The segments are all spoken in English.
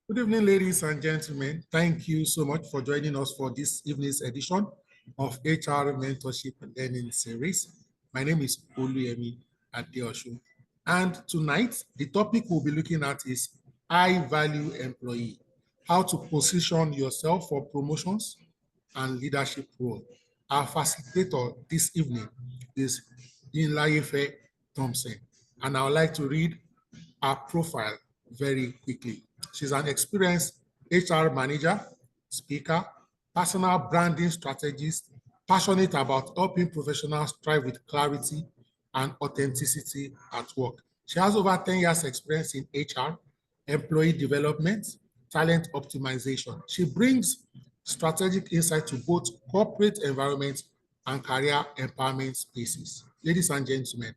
Good evening, ladies and gentlemen. Thank you so much for joining us for this evening's edition of HR Mentorship Learning Series. My name is Oluyemi Adeosun. And tonight, the topic we'll be looking at is high-value employee, how to position yourself for promotions and leadership role. Our facilitator this evening is Yinlayefe Thompson, and I would like to read her profile very quickly. She's an experienced HR manager, speaker, personal branding strategist, passionate about helping professionals thrive with clarity and authenticity at work. She has over 10 years experience in HR, employee development, talent optimization. She brings strategic insight to both corporate environments and career empowerment spaces. Ladies and gentlemen,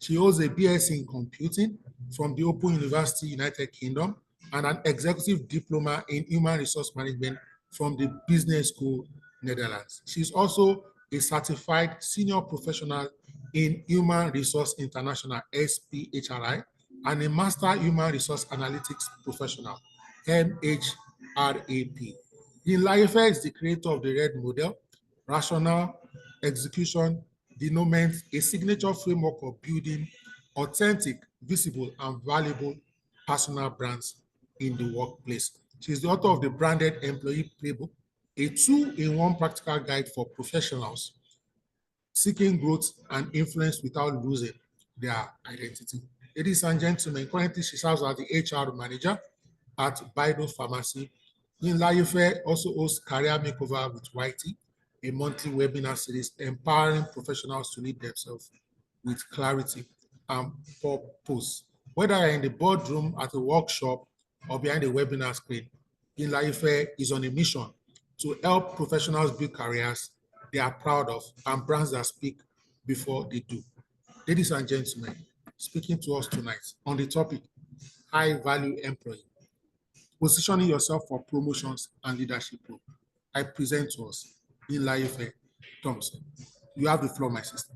she holds a BSc in computing from the Open University, United Kingdom, and an executive diploma in human resource management from the Business School, Netherlands. She's also a certified senior professional in Human Resource International, SPHRI, and a Master Human Resource Analytics Professional, MHRAP. Yinlayefe is the creator of the RED model, rationale, execution, denouement, a signature framework of building authentic, visible, and valuable personal brands in the workplace. She's the author of the Branded Employee Playbook, a two-in-one practical guide for professionals seeking growth and influence without losing their identity. Ladies and gentlemen, currently she serves as the HR manager at Bido Pharmacy. Yinlayefe also hosts Career Makeover with Whitey, a monthly webinar series empowering professionals to lead themselves with clarity and purpose. Whether you're in the boardroom, at a workshop, or behind a webinar screen, Yinlayefe is on a mission to help professionals build careers they are proud of and brands that speak before they do. Ladies and gentlemen, speaking to us tonight on the topic, high value employee, positioning yourself for promotions and leadership role. I present to us Yinlayefe Thompson. You have the floor, my sister.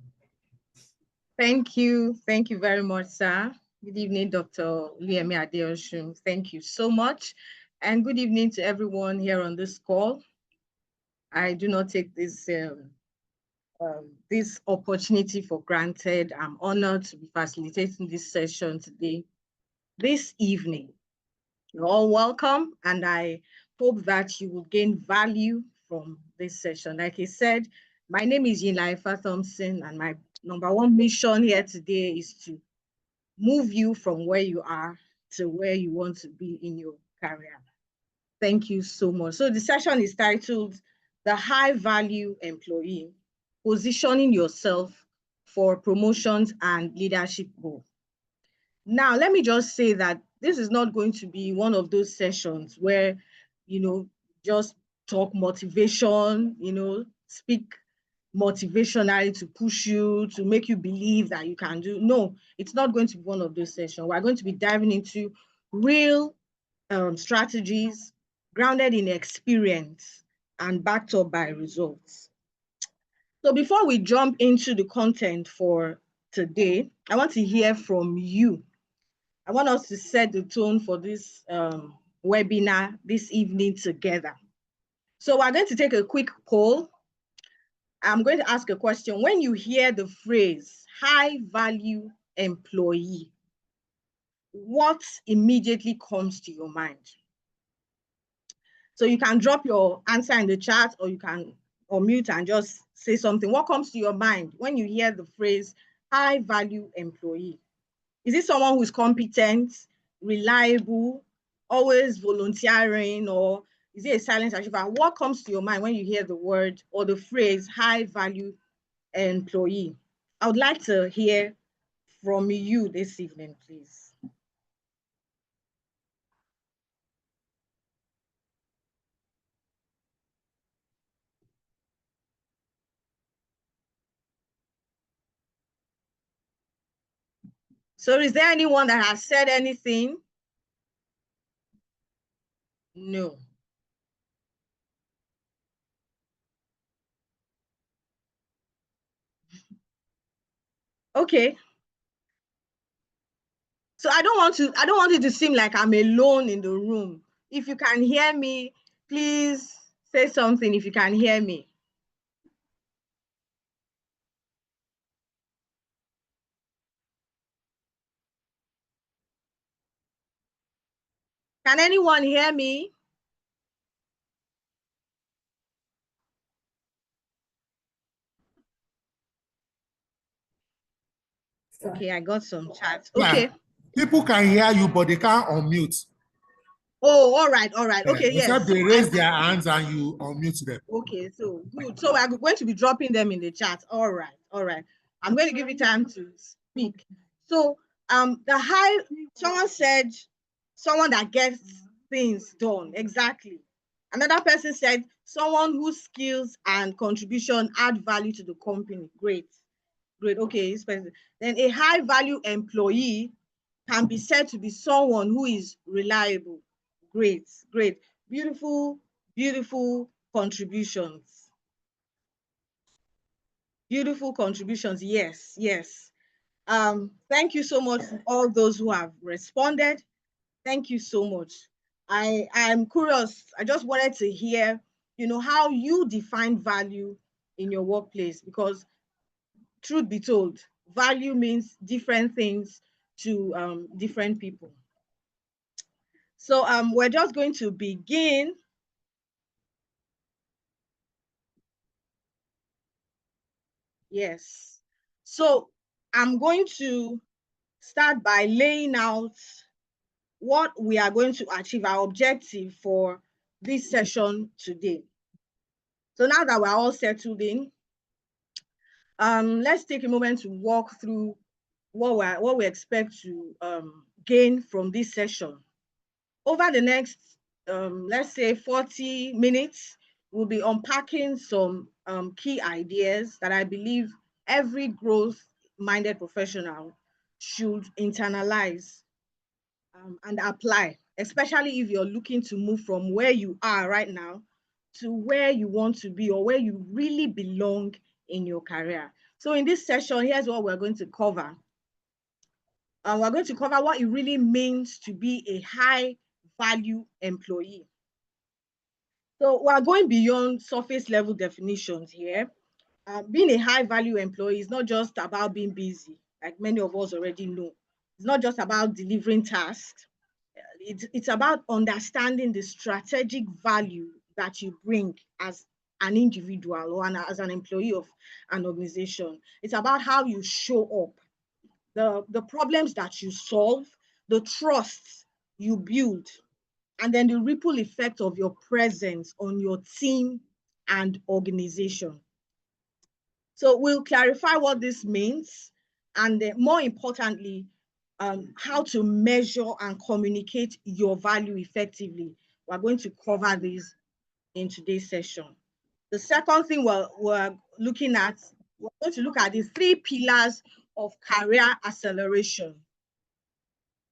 Thank you. Thank you very much, sir. Good evening, Dr. Oluyemi Adeosun. Thank you so much. And good evening to everyone here on this call. I do not take this opportunity for granted. I'm honored to be facilitating this session today, this evening. You're all welcome, and I hope that you will gain value from this session. Like I said, my name is Yinlayefe Thompson, and my number one mission here today is to move you from where you are to where you want to be in your career. Thank you so much. So the session is titled The High Value Employee, Positioning Yourself for Promotions and Leadership Role. Now, let me just say that this is not going to be one of those sessions where, just talk motivation, speak motivationally to push you, to make you believe that you can do. No, it's not going to be one of those sessions. We're going to be diving into real strategies grounded in experience and backed up by results. So before we jump into the content for today, I want to hear from you. I want us to set the tone for this webinar this evening together. So we're going to take a quick poll. I'm going to ask a question. When you hear the phrase high value employee, what immediately comes to your mind? So you can drop your answer in the chat, or you can unmute and just say something. What comes to your mind when you hear the phrase high value employee? Is it someone who's competent, reliable, always volunteering, or is it a silent achiever? What comes to your mind when you hear the word or the phrase high value employee? I would like to hear from you this evening, please. So is there anyone that has said anything? No. Okay. So I don't want it to seem like I'm alone in the room. If you can hear me, please say something if you can hear me. Can anyone hear me? Okay, I got some chats. Okay. Yeah. People can hear you, but they can't unmute. Oh, all right, all right. Okay, yes. Except they raise their hands and you unmute them. Okay, so good. So we're going to be dropping them in the chat. All right, all right. I'm going to give you time to speak. So someone said someone that gets things done. Exactly. Another person said someone whose skills and contribution add value to the company. Great, great. Okay, then a high value employee can be said to be someone who is reliable. Great, great. Beautiful, beautiful contributions. Beautiful contributions. Yes, yes. Thank you so much to all those who have responded. Thank you so much. I'm curious. I just wanted to hear, how you define value in your workplace, because truth be told, value means different things to different people. So we're just going to begin. Yes. So I'm going to start by laying out what we are going to achieve, our objective for this session today. So now that we're all settled in, let's take a moment to walk through what we expect to gain from this session. Over the next, let's say 40 minutes, we'll be unpacking some key ideas that I believe every growth-minded professional should internalize and apply, especially if you're looking to move from where you are right now to where you want to be or where you really belong in your career. So in this session, here's what we're going to cover. We're going to cover what it really means to be a high value employee. So we're going beyond surface level definitions here. Being a high value employee is not just about being busy, like many of us already know. It's not just about delivering tasks. It's about understanding the strategic value that you bring as an individual or as an employee of an organization. It's about how you show up, the problems that you solve, the trust you build, and then the ripple effect of your presence on your team and organization. So we'll clarify what this means, and more importantly, how to measure and communicate your value effectively. We're going to cover this in today's session. The second thing we're looking at, we're going to look at the 3 pillars of career acceleration.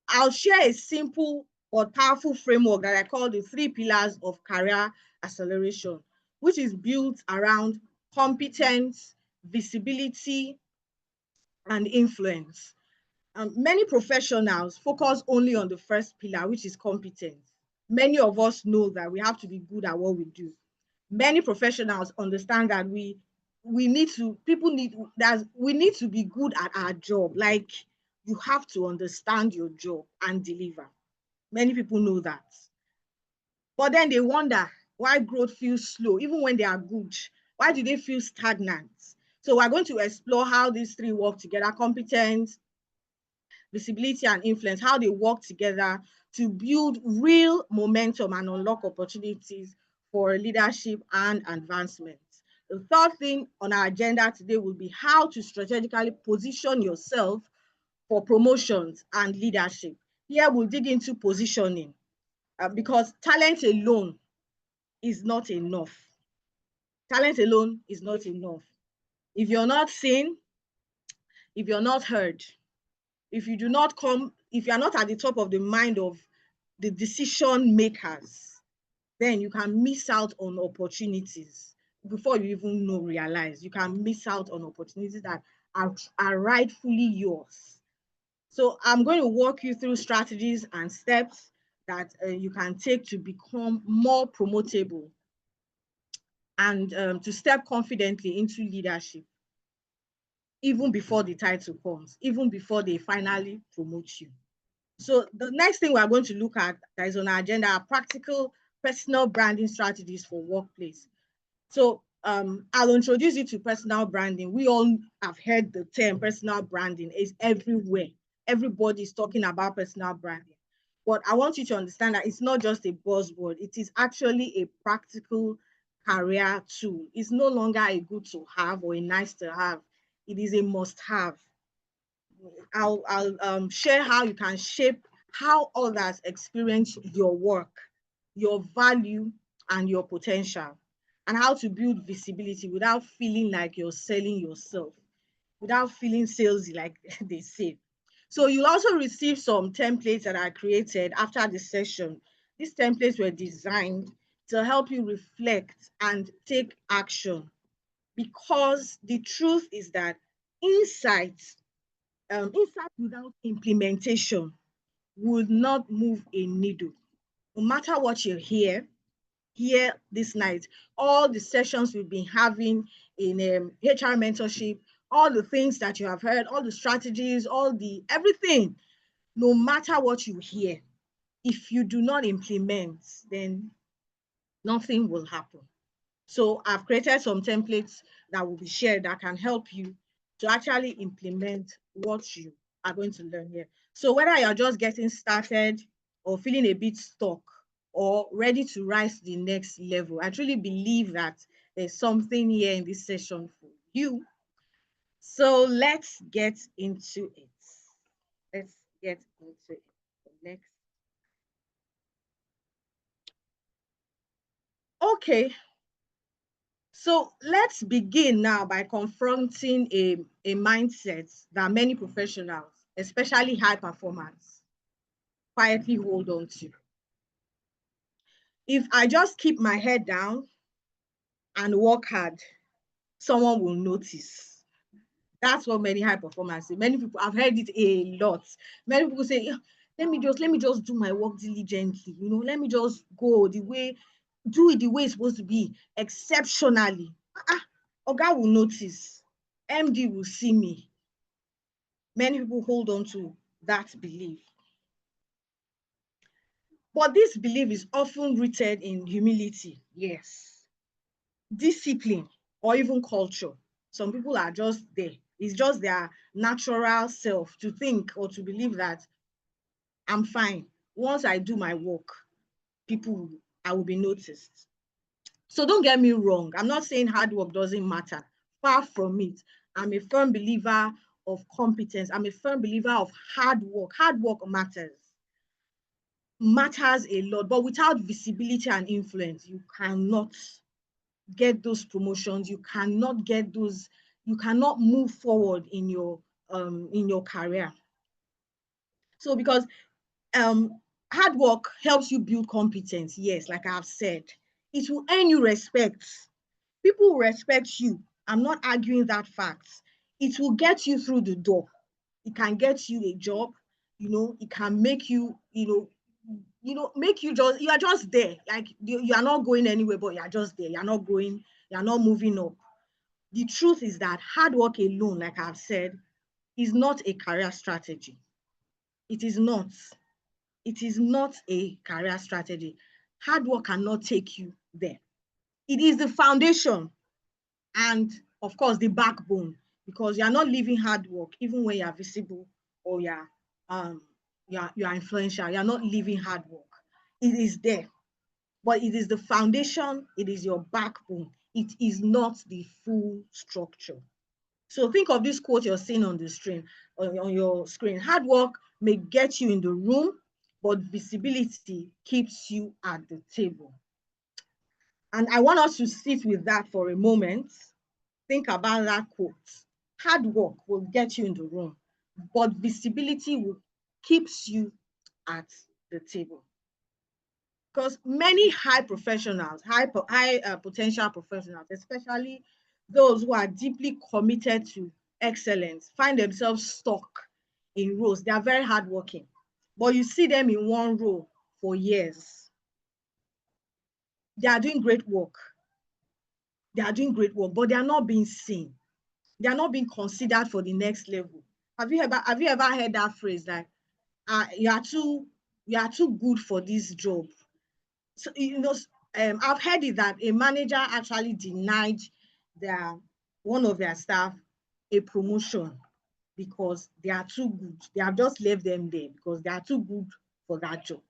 I'll share a simple but powerful framework that I call the 3 pillars of career acceleration, which is built around competence, visibility, and influence. Many professionals focus only on the first pillar, which is competence. Many of us know that we have to be good at what we do. Many professionals understand that we need to be good at our job. Like, you have to understand your job and deliver. Many people know that. But then they wonder why growth feels slow, even when they are good. Why do they feel stagnant? So we're going to explore how these 3 work together: competence, visibility, and influence, how they work together to build real momentum and unlock opportunities for leadership and advancement. The third thing on our agenda today will be how to strategically position yourself for promotions and leadership. Here we'll dig into positioning, because talent alone is not enough. Talent alone is not enough. If you're not seen, if you're not heard, if you are not at the top of the mind of the decision makers, then you can miss out on opportunities before you even realize. You can miss out on opportunities that are rightfully yours. So I'm going to walk you through strategies and steps that you can take to become more promotable and to step confidently into leadership, even before the title comes, even before they finally promote you. So the next thing we're going to look at that is on our agenda are practical personal branding strategies for workplace. So I'll introduce you to personal branding. We all have heard the term personal branding is everywhere. Everybody's talking about personal branding. But I want you to understand that it's not just a buzzword. It is actually a practical career tool. It's no longer a good to have or a nice to have. It is a must have. I'll share how you can shape how others experience your work, your value, and your potential, and how to build visibility without feeling like you're selling yourself, without feeling salesy, like they say. So you'll also receive some templates that are created after the session. These templates were designed to help you reflect and take action, because the truth is that insight insight without implementation would not move a needle. No matter what you hear here this night, all the sessions we've been having in HR mentorship, all the things that you have heard, all the strategies, all the everything, no matter what you hear, if you do not implement, then nothing will happen. So I've created some templates that will be shared that can help you to actually implement what you are going to learn here. So whether you're just getting started or feeling a bit stuck or ready to rise to the next level, I truly believe that there's something here in this session for you. So let's get into it. Let's get into it. Next. Okay, so let's begin now by confronting a mindset that many professionals, especially high performers, quietly hold on to. If I just keep my head down and work hard, someone will notice. That's what many high performers say. Many people, I've heard it a lot. Many people say, "Yeah, let me just do my work diligently. Let me just do it the way it's supposed to be, exceptionally. Oga will notice. MD will see me." Many people hold on to that belief. But this belief is often rooted in humility, yes, discipline, or even culture. Some people are just there. It's just their natural self to think or to believe that I'm fine. Once I do my work, I will be noticed. So don't get me wrong. I'm not saying hard work doesn't matter. Far from it. I'm a firm believer of competence. I'm a firm believer of hard work. Hard work matters a lot, but without visibility and influence, you cannot get those promotions. You cannot move forward in your career. So because hard work helps you build competence, yes, like I've said, it will earn you respect. People will respect you. I'm not arguing that fact. It will get you through the door. It can get you a job, it can make you, make you are just there. Like you are not going anywhere, but you are just there. You're not going, you're not moving up. The truth is that hard work alone, like I've said, is not a career strategy. It is not. It is not a career strategy. Hard work cannot take you there. It is the foundation and, of course, the backbone, because you are not living hard work even when you are visible or you are influential. You are not living hard work. It is there, but it is the foundation. It is your backbone. It is not the full structure. So think of this quote you're seeing on the screen, on your screen. Hard work may get you in the room, but visibility keeps you at the table. And I want us to sit with that for a moment. Think about that quote. Hard work will get you in the room, but visibility will keeps you at the table. Because many high professionals, high potential professionals, especially those who are deeply committed to excellence, find themselves stuck in roles. They are very hardworking, but you see them in one role for years. They are doing great work. They are doing great work, but they are not being seen. They are not being considered for the next level. Have you ever heard that phrase like, you are too good for this job? So I've heard it that a manager actually denied one of their staff a promotion because they are too good. They have just left them there because they are too good for that job.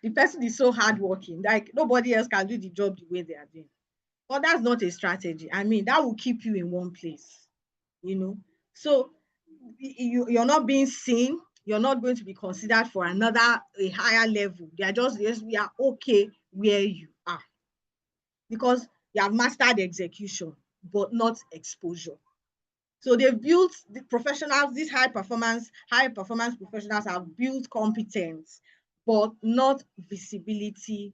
The person is so hardworking, like nobody else can do the job the way they are doing. But that's not a strategy. I mean, that will keep you in one place, you know. So you're not being seen. You're not going to be considered for a higher level. They are just, yes, we are okay where you are because you have mastered execution, but not exposure. So they've built the professionals, these high performance professionals have built competence, but not visibility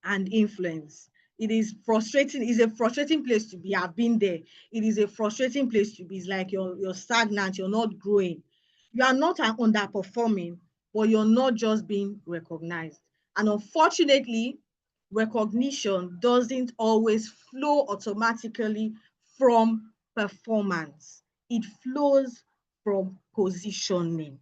and influence. It is frustrating. It's a frustrating place to be. I've been there. It is a frustrating place to be. It's like you're stagnant. You're not growing. You are not underperforming, but you're not just being recognized. And unfortunately, recognition doesn't always flow automatically from performance. It flows from positioning.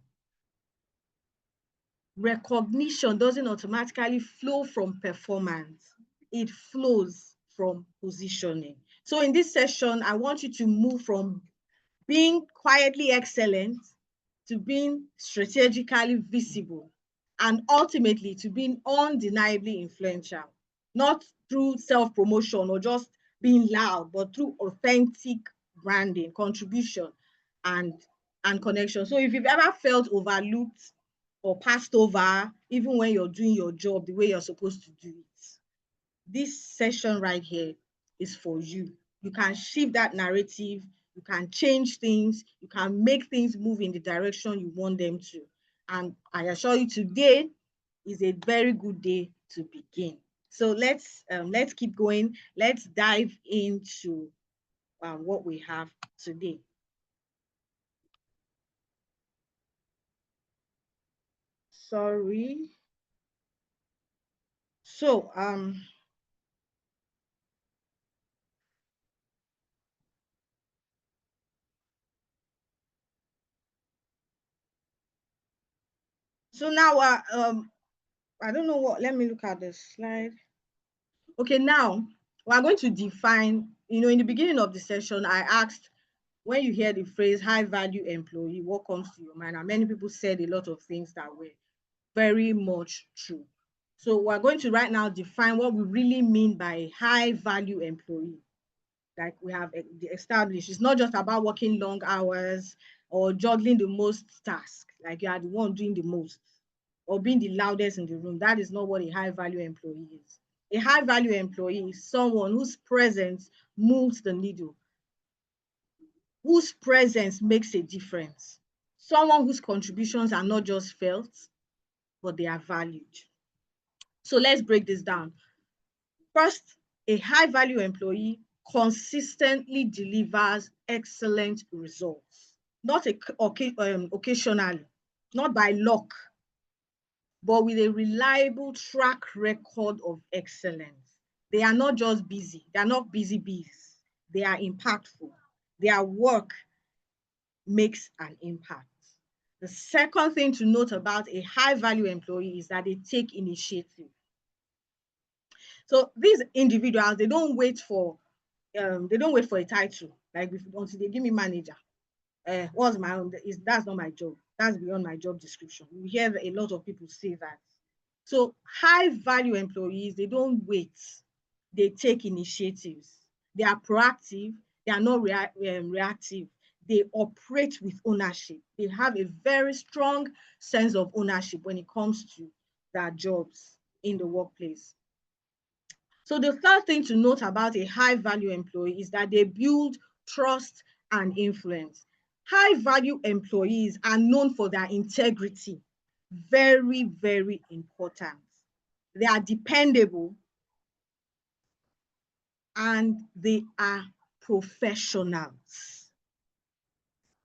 Recognition doesn't automatically flow from performance. It flows from positioning. So in this session, I want you to move from being quietly excellent to being strategically visible and ultimately to being undeniably influential, not through self-promotion or just being loud, but through authentic branding, contribution, and connection. So if you've ever felt overlooked or passed over, even when you're doing your job the way you're supposed to do it, this session right here is for you. You can shift that narrative, you can change things, you can make things move in the direction you want them to. And I assure you, today is a very good day to begin. So let's keep going. Let's dive into what we have today. Sorry. So now I don't know what, let me look at the slide. Okay, now we're going to define, in the beginning of the session, I asked, when you hear the phrase high value employee, what comes to your mind? And many people said a lot of things that were very much true. So we're going to right now define what we really mean by a high value employee. Like we have established, it's not just about working long hours or juggling the most tasks, like you are the one doing the most or being the loudest in the room. That is not what a high value employee is. A high value employee is someone whose presence moves the needle, whose presence makes a difference, someone whose contributions are not just felt, but they are valued. So let's break this down. First, a high value employee consistently delivers excellent results, not occasionally, not by luck, but with a reliable track record of excellence. They are not just busy. They are not busy bees. They are impactful. Their work makes an impact. The second thing to note about a high value employee is that they take initiative. So these individuals, they don't wait for a title, like until they give me manager. What's my own? That's not my job. That's beyond my job description. We hear a lot of people say that. So high value employees, they don't wait. They take initiatives. They are proactive. They are not reactive. They operate with ownership. They have a very strong sense of ownership when it comes to their jobs in the workplace. So the third thing to note about a high value employee is that they build trust and influence. High value employees are known for their integrity. Very, very important. They are dependable and they are professionals.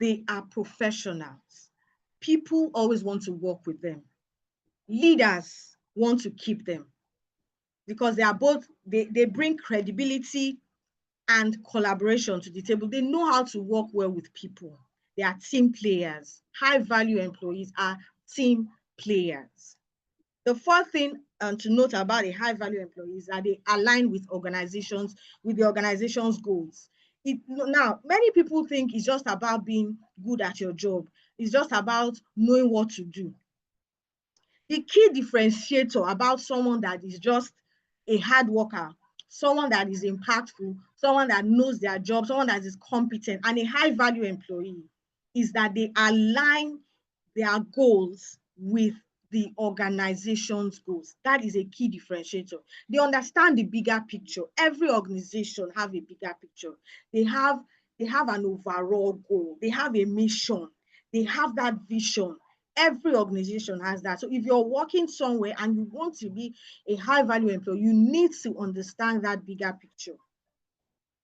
They are professionals. people always want to work with them. Leaders want to keep them because they are both, they bring credibility and collaboration to the table. They know how to work well with people. They are team players. High value employees are team players. The fourth thing to note about a high value employee is that they align with the organization's goals. Now, many people think it's just about being good at your job. It's just about knowing what to do. The key differentiator about someone that is just a hard worker, someone that is impactful, someone that knows their job, someone that is competent, and a high value employee is that they align their goals with the organization's goals. That is a key differentiator. They understand the bigger picture. Every organization have a bigger picture. They have an overall goal. They have a mission. They have that vision. Every organization has that. So if you're working somewhere and you want to be a high value employee, you need to understand that bigger picture.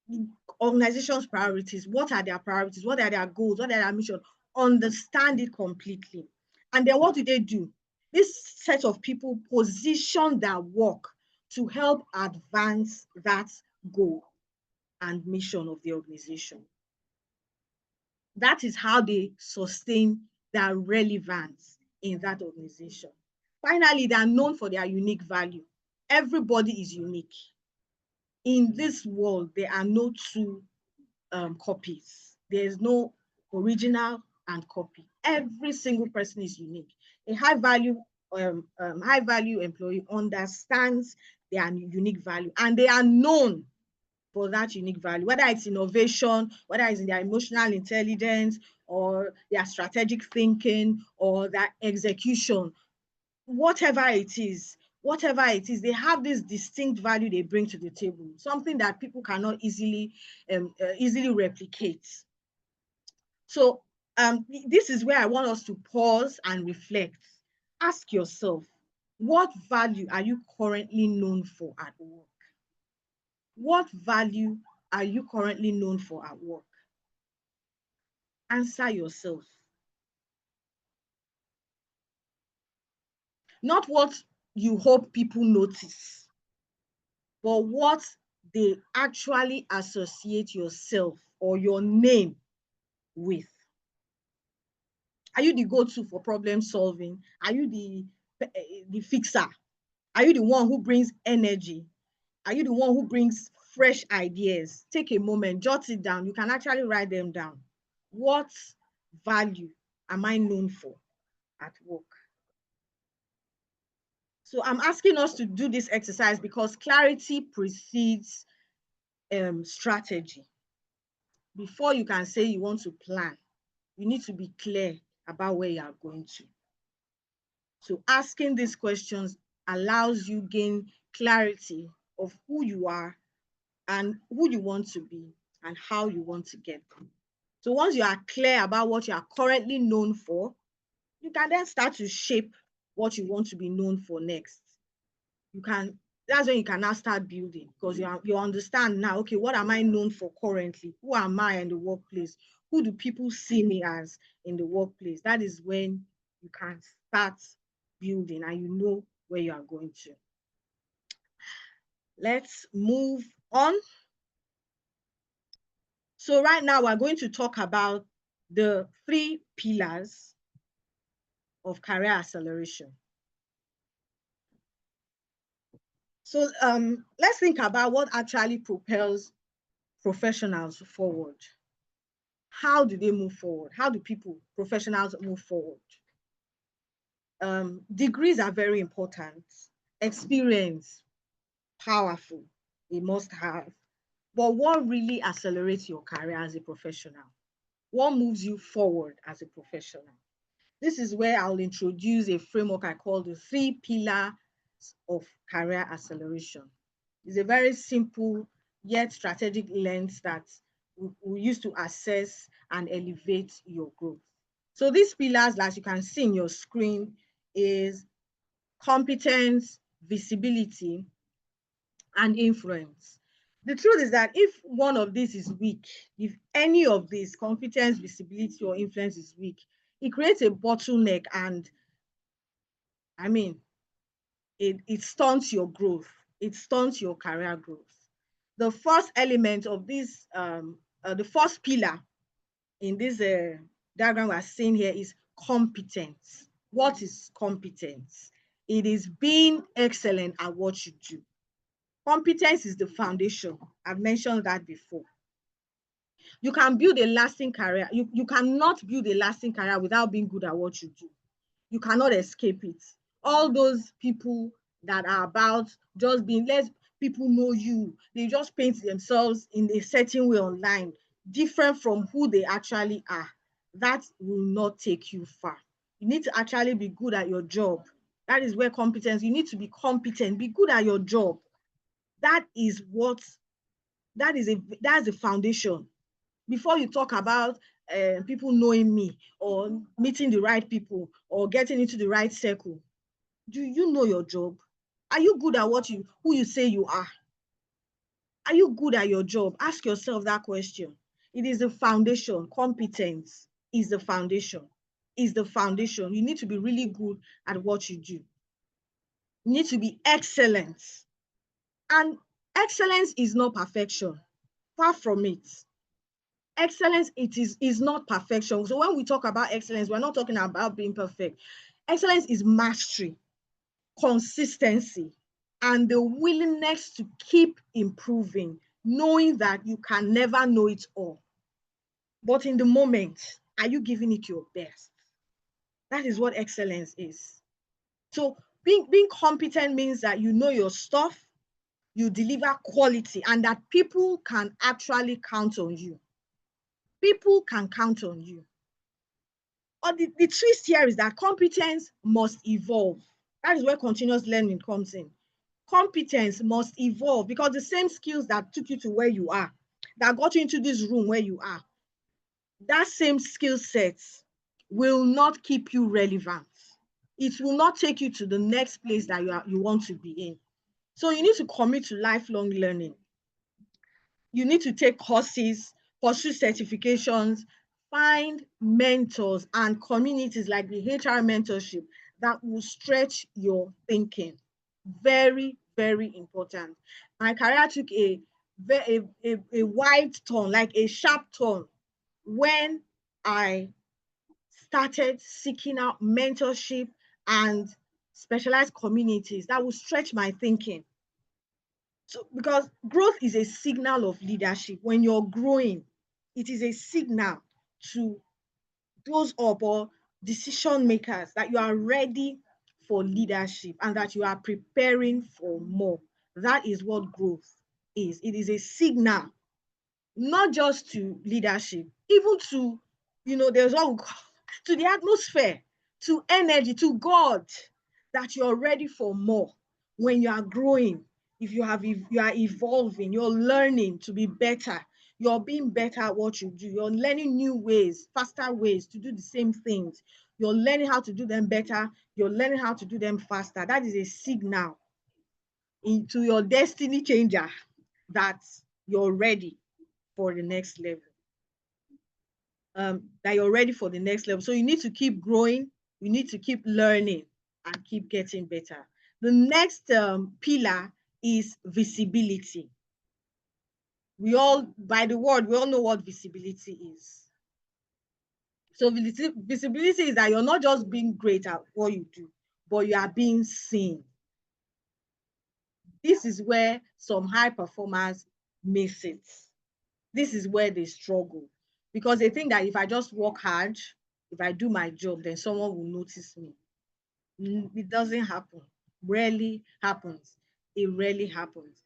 The organization's priorities, what are their priorities? What are their goals? What are their mission? Understand it completely. And then what do? This set of people position their work to help advance that goal and mission of the organization. That is how they sustain their relevance in that organization. Finally, they are known for their unique value. Everybody is unique. In this world, there are no two copies. There is no original and copy. Every single person is unique. A high value employee understands their unique value, and they are known for that unique value, whether it's innovation, whether it's in their emotional intelligence or their strategic thinking or their execution, whatever it is, they have this distinct value they bring to the table, something that people cannot easily replicate. So this is where I want us to pause and reflect. Ask yourself, what value are you currently known for at work? What value are you currently known for at work? Answer yourself. Not what you hope people notice, but what they actually associate yourself or your name with. Are you the go-to for problem solving? Are you the fixer? Are you the one who brings energy? Are you the one who brings fresh ideas? Take a moment, jot it down. You can actually write them down. What value am I known for at work? So I'm asking us to do this exercise because clarity precedes strategy. Before you can say you want to plan, you need to be clear about where you are going to. So asking these questions allows you gain clarity of who you are and who you want to be and how you want to get there. So once you are clear about what you are currently known for, you can then start to shape what you want to be known for next. That's when you can now start building, because you understand now, okay, what am I known for currently? Who am I in the workplace? Who do people see me as in the workplace? That is when you can start building and you know where you are going to. Let's move on. So right now we're going to talk about the 3 pillars of career acceleration. So let's think about what actually propels professionals forward. How do they move forward? How do professionals move forward? Degrees are very important. Experience, powerful, a must have. But what really accelerates your career as a professional? What moves you forward as a professional? This is where I'll introduce a framework I call the 3 pillars of career acceleration. It's a very simple yet strategic lens that we use to assess and elevate your growth. So these pillars, as you can see in your screen, is competence, visibility, and influence. The truth is that if one of these is weak, if any of these, competence, visibility, or influence is weak, it creates a bottleneck, and I mean, it stunts your growth. It stunts your career growth. The first element of this, the first pillar in this diagram we're seeing here is competence. What is competence? It is being excellent at what you do. Competence is the foundation. I've mentioned that before. You can build a lasting career. You cannot build a lasting career without being good at what you do. You cannot escape it. All those people that are about just being, let people know you, they just paint themselves in a certain way online, different from who they actually are. That will not take you far. You need to actually be good at your job. That is where competence, you need to be competent, be good at your job. That is what, that's the foundation. Before you talk about people knowing me or meeting the right people or getting into the right circle, do you know your job? Are you good at who you say you are? Are you good at your job? Ask yourself that question. It is the foundation. Competence is the foundation. Is the foundation. You need to be really good at what you do. You need to be excellent. And excellence is not perfection. Far from it. Excellence, is not perfection. So when we talk about excellence, we're not talking about being perfect. Excellence is mastery, consistency, and the willingness to keep improving, knowing that you can never know it all. But in the moment, are you giving it your best? That is what excellence is. So being competent means that you know your stuff, you deliver quality, and that people can actually count on you. People can count on you. Or the twist here is that competence must evolve. That is where continuous learning comes in. Competence must evolve because the same skills that took you to where you are, that got you into this room where you are, that same skill sets will not keep you relevant. It will not take you to the next place that you want to be in. So you need to commit to lifelong learning. You need to take courses, pursue certifications, find mentors and communities like the HR mentorship that will stretch your thinking. Very, very important. My career took a wide turn, like a sharp turn, when I started seeking out mentorship and specialized communities that will stretch my thinking. So, because growth is a signal of leadership. When you're growing, it is a signal to those up or decision makers that you are ready for leadership and that you are preparing for more. That is what growth is. It is a signal, not just to leadership, even to, there's what we call to the atmosphere, to energy, to God, that you're ready for more. When you are growing, if you are evolving, you're learning to be better, you're being better at what you do, you're learning new ways, faster ways to do the same things, you're learning how to do them better, you're learning how to do them faster. That is a signal into your destiny changer that you're ready for the next level. That you're ready for the next level. So you need to keep growing, you need to keep learning and keep getting better. The next pillar is visibility. By the word, we all know what visibility is. So visibility is that you're not just being great at what you do, but you are being seen. This is where some high performers miss it. This is where they struggle because they think that if I just work hard, if I do my job, then someone will notice me. It doesn't happen. Rarely happens. It rarely happens.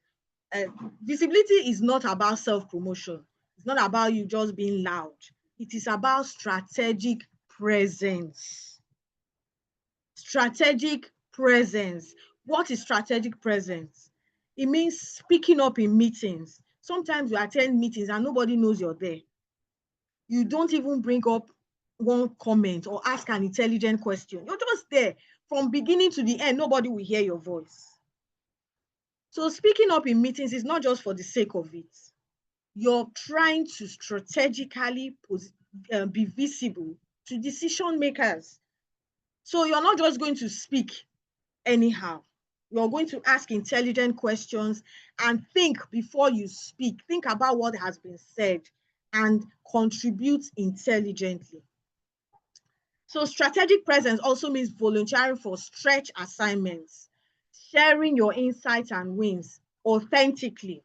Visibility is not about self-promotion. It's not about you just being loud. It is about strategic presence. Strategic presence. What is strategic presence? It means speaking up in meetings. Sometimes you attend meetings and nobody knows you're there. You don't even bring up one comment or ask an intelligent question. You're just there from beginning to the end. Nobody will hear your voice. So speaking up in meetings is not just for the sake of it. You're trying to strategically be visible to decision makers. So you're not just going to speak anyhow. You're going to ask intelligent questions and think before you speak. Think about what has been said and contribute intelligently. So strategic presence also means volunteering for stretch assignments, sharing your insights and wins authentically,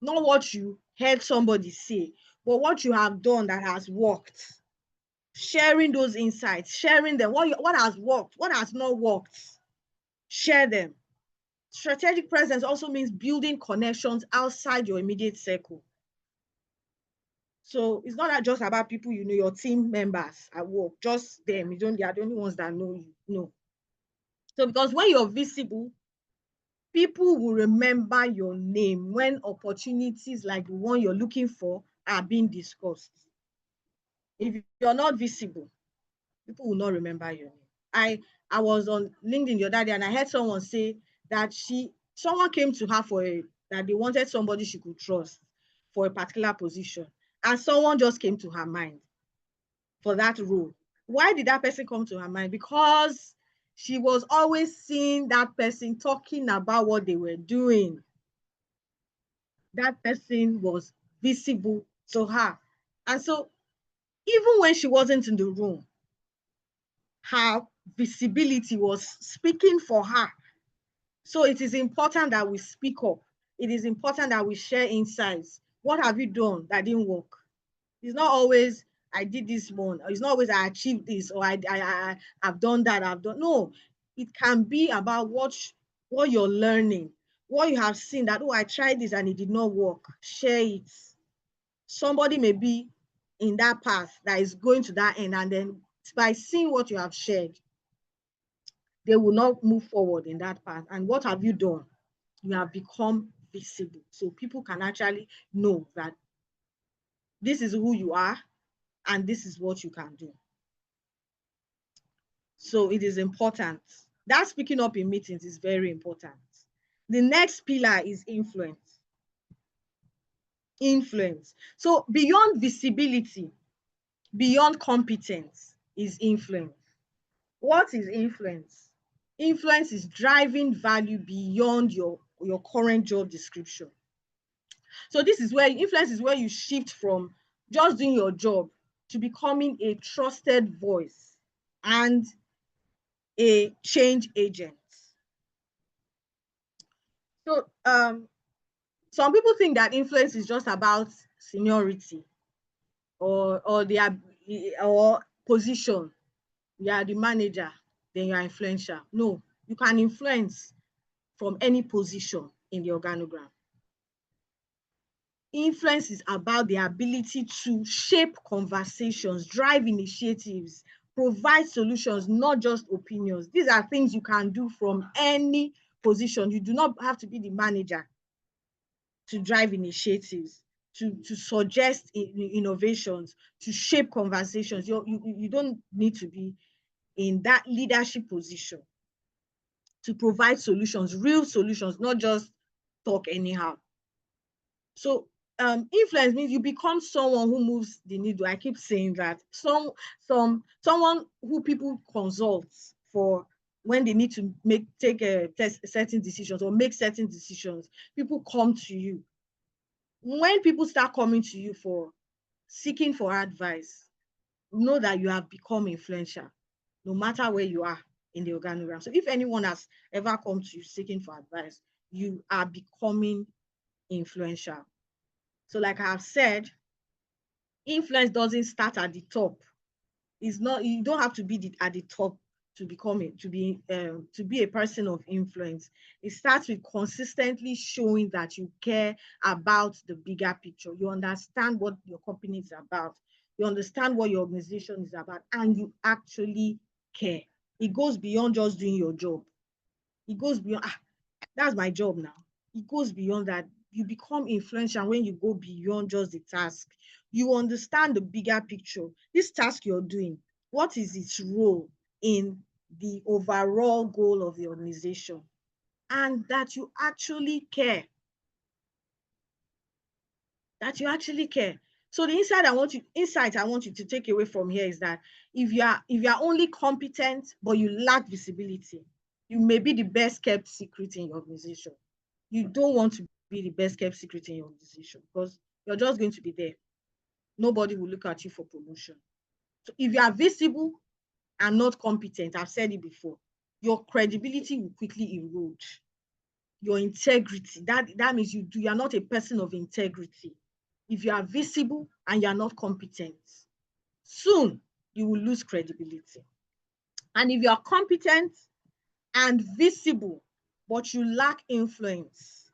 not what you heard somebody say, but what you have done that has worked. Sharing those insights, sharing them, what has worked, what has not worked, share them. Strategic presence also means building connections outside your immediate circle. So it's not just about people you know, your team members at work, just them. They are the only ones that know you. No. So because when you're visible, people will remember your name when opportunities like the one you're looking for are being discussed. If you're not visible, people will not remember your name. I was on LinkedIn the other day and I heard someone say that someone came to her that they wanted somebody she could trust for a particular position, and someone just came to her mind for that role. Why did that person come to her mind? Because she was always seeing that person talking about what they were doing. That person was visible to her. And so even when she wasn't in the room, her visibility was speaking for her. So it is important that we speak up. It is important that we share insights. What have you done that didn't work? It's not always I did this one, or it's not always I achieved this, or I've done that, I've done. No, it can be about what you're learning, what you have seen that, oh, I tried this and it did not work. Share it. Somebody may be in that path that is going to that end, and then by seeing what you have shared, they will not move forward in that path. And what have you done? You have become visible. So people can actually know that this is who you are and this is what you can do. So it is important. That speaking up in meetings is very important. The next pillar is influence. Influence. So beyond visibility, beyond competence is influence. What is influence? Influence is driving value beyond your current job description. So this is where influence is where you shift from just doing your job to becoming a trusted voice and a change agent. So some people think that influence is just about seniority or position. You are the manager, then you are influential. No, you can influence from any position in the organogram. Influence is about the ability to shape conversations, drive initiatives, provide solutions, not just opinions. These are things you can do from any position. You do not have to be the manager to drive initiatives, to suggest innovations, to shape conversations. You don't need to be in that leadership position to provide solutions, real solutions, not just talk anyhow. So influence means you become someone who moves the needle. I keep saying that. Someone who people consult for when they need to take certain decisions or make certain decisions. People come to you. When people start coming to you for seeking for advice, know that you have become influential, no matter where you are in the organogram. So if anyone has ever come to you seeking for advice, you are becoming influential. So like I have said, influence doesn't start at the top. It's not, you don't have to be at the top to be a person of influence. It starts with consistently showing that you care about the bigger picture. You understand what your company is about. You understand what your organization is about, and you actually care. It goes beyond just doing your job. It goes beyond, that's my job now. It goes beyond that. You become influential when you go beyond just the task. You understand the bigger picture. This task you're doing, what is its role in the overall goal of the organization? And that you actually care. That you actually care. So the insight I want you to take away from here is that if you are only competent but you lack visibility, you may be the best kept secret in your organization. You don't want to be the best kept secret in your organization because you're just going to be there. Nobody will look at you for promotion. So if you are visible and not competent, I've said it before, your credibility will quickly erode. Your integrity, that means you are not a person of integrity. If you are visible and you are not competent, soon you will lose credibility. And if you are competent and visible, but you lack influence,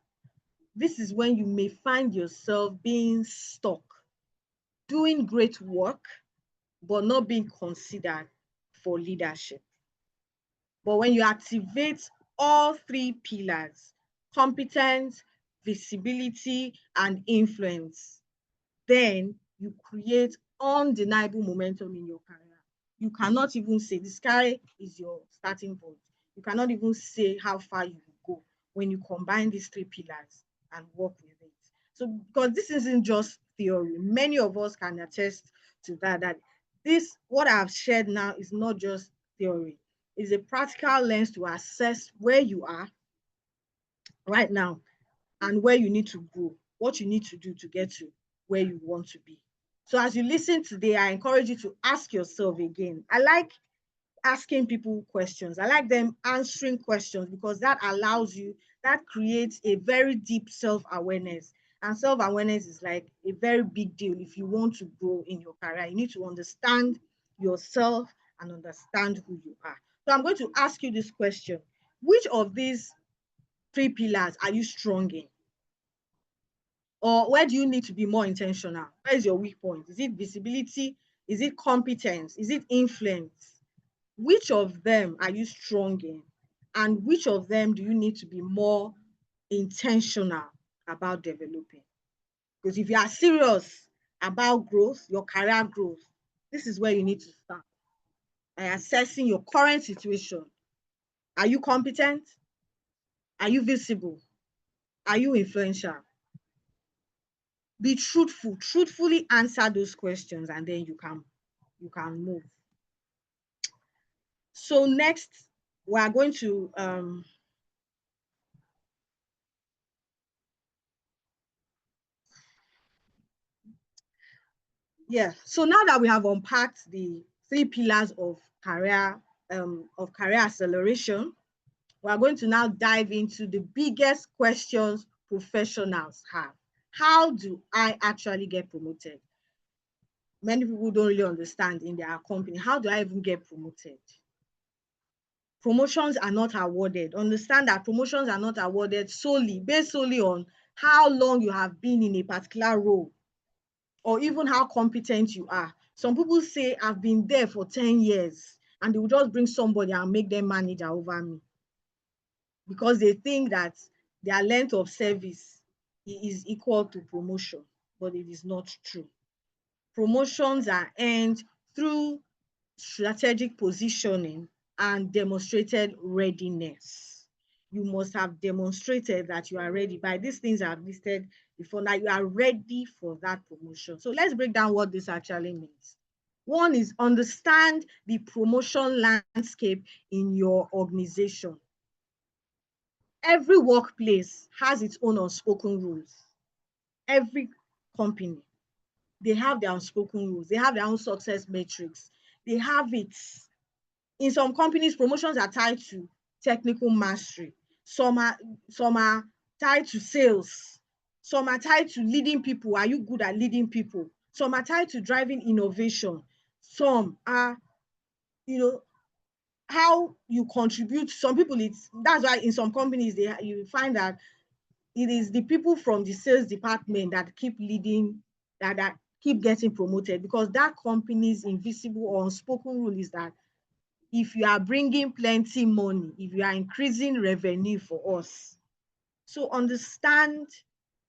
this is when you may find yourself being stuck, doing great work, but not being considered for leadership. But when you activate all three pillars, competence, visibility, and influence, then you create undeniable momentum in your career. You cannot even say the sky is your starting point. You cannot even say how far you will go when you combine these three pillars and work with it. So, because this isn't just theory, many of us can attest to that this, what I've shared now, is not just theory. It's a practical lens to assess where you are right now and where you need to grow, what you need to do to get to where you want to be. So as you listen today, I encourage you to ask yourself again. I like asking people questions. I like them answering questions because that allows you, that creates a very deep self-awareness. And self-awareness is like a very big deal if you want to grow in your career. You need to understand yourself and understand who you are. So I'm going to ask you this question. Which of these three pillars are you strong in? Or where do you need to be more intentional? Where is your weak point? Is it visibility? Is it competence? Is it influence? Which of them are you strong in? And which of them do you need to be more intentional about developing? Because if you are serious about growth, your career growth, this is where you need to start by assessing your current situation. Are you competent? Are you visible? Are you influential? Be truthful, truthfully answer those questions, and then you can move. So next, we are going to so now that we have unpacked the three pillars of career acceleration, we are going to now dive into the biggest questions professionals have. How do I actually get promoted? Many people don't really understand in their company, how do I even get promoted? Promotions are not awarded. Understand that promotions are not awarded based solely on how long you have been in a particular role or even how competent you are. Some people say, I've been there for 10 years, and they will just bring somebody and make them manager over me because they think that their length of service is equal to promotion, but it is not true. Promotions are earned through strategic positioning and demonstrated readiness. You must have demonstrated that you are ready. By these things I've listed before, now you are ready for that promotion. So let's break down what this actually means. One is understand the promotion landscape in your organization. Every workplace has its own unspoken rules. Every company, they have their unspoken rules. They have their own success metrics. They have it. In some companies, promotions are tied to technical mastery. Some are tied to sales. Some are tied to leading people. Are you good at leading people? Some are tied to driving innovation. Some are, how you contribute. Some people, that's why in some companies you find that it is the people from the sales department that keep leading, that keep getting promoted, because that company's invisible or unspoken rule is that if you are bringing plenty money, if you are increasing revenue for us. So understand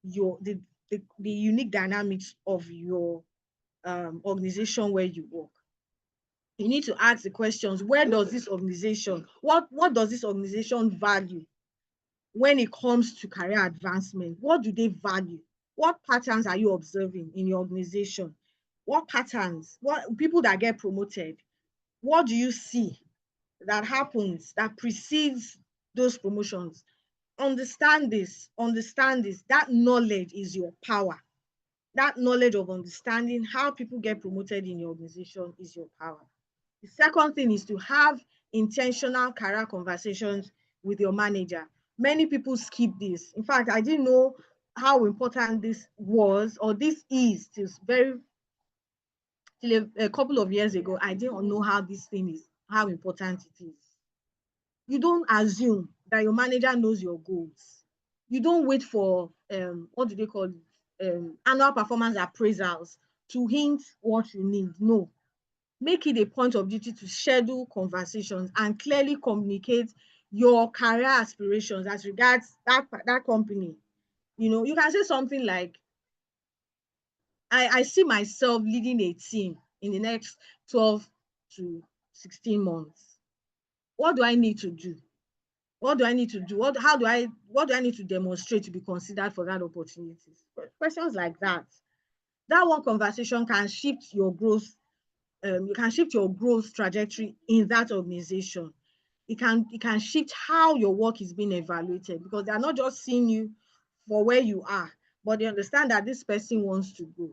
the unique dynamics of your organization where you work. You need to ask the questions, where does this organization, what does this organization value when it comes to career advancement? What do they value? What patterns are you observing in your organization? What patterns, what people that get promoted, what do you see that happens that precedes those promotions? Understand this, understand this. That knowledge is your power. That knowledge of understanding how people get promoted in your organization is your power. The second thing is to have intentional career conversations with your manager. Many people skip this. In fact, I didn't know how important this was or this is till a couple of years ago. I didn't know how this thing is, how important it is. You don't assume that your manager knows your goals. You don't wait for what do they call it? Annual performance appraisals to hint what you need. No, make it a point of duty to schedule conversations and clearly communicate your career aspirations as regards that company. You know, you can say something like, I see myself leading a team in the next 12 to 16 months. What do I need to do? What do I need to do? What do I need to demonstrate to be considered for that opportunity? Questions like that. That one conversation can shift your growth. You can shift your growth trajectory in that organization. It can shift how your work is being evaluated, because they are not just seeing you for where you are, but they understand that this person wants to grow.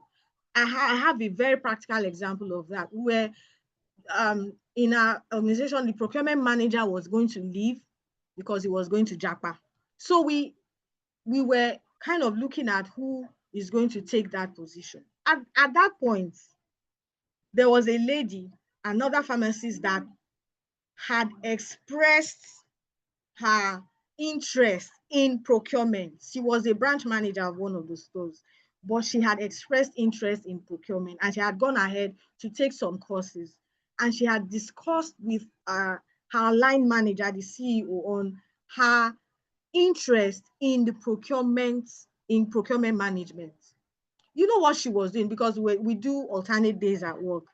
I have a very practical example of that, where in our organization, the procurement manager was going to leave because he was going to Japa. So we were kind of looking at who is going to take that position. At that point, there was a lady, another pharmacist, that had expressed her interest in procurement. She was a branch manager of one of the stores, but she had expressed interest in procurement, and she had gone ahead to take some courses, and she had discussed with her line manager, the CEO, on her interest in the procurement management. You know what she was doing? Because we do alternate days at work.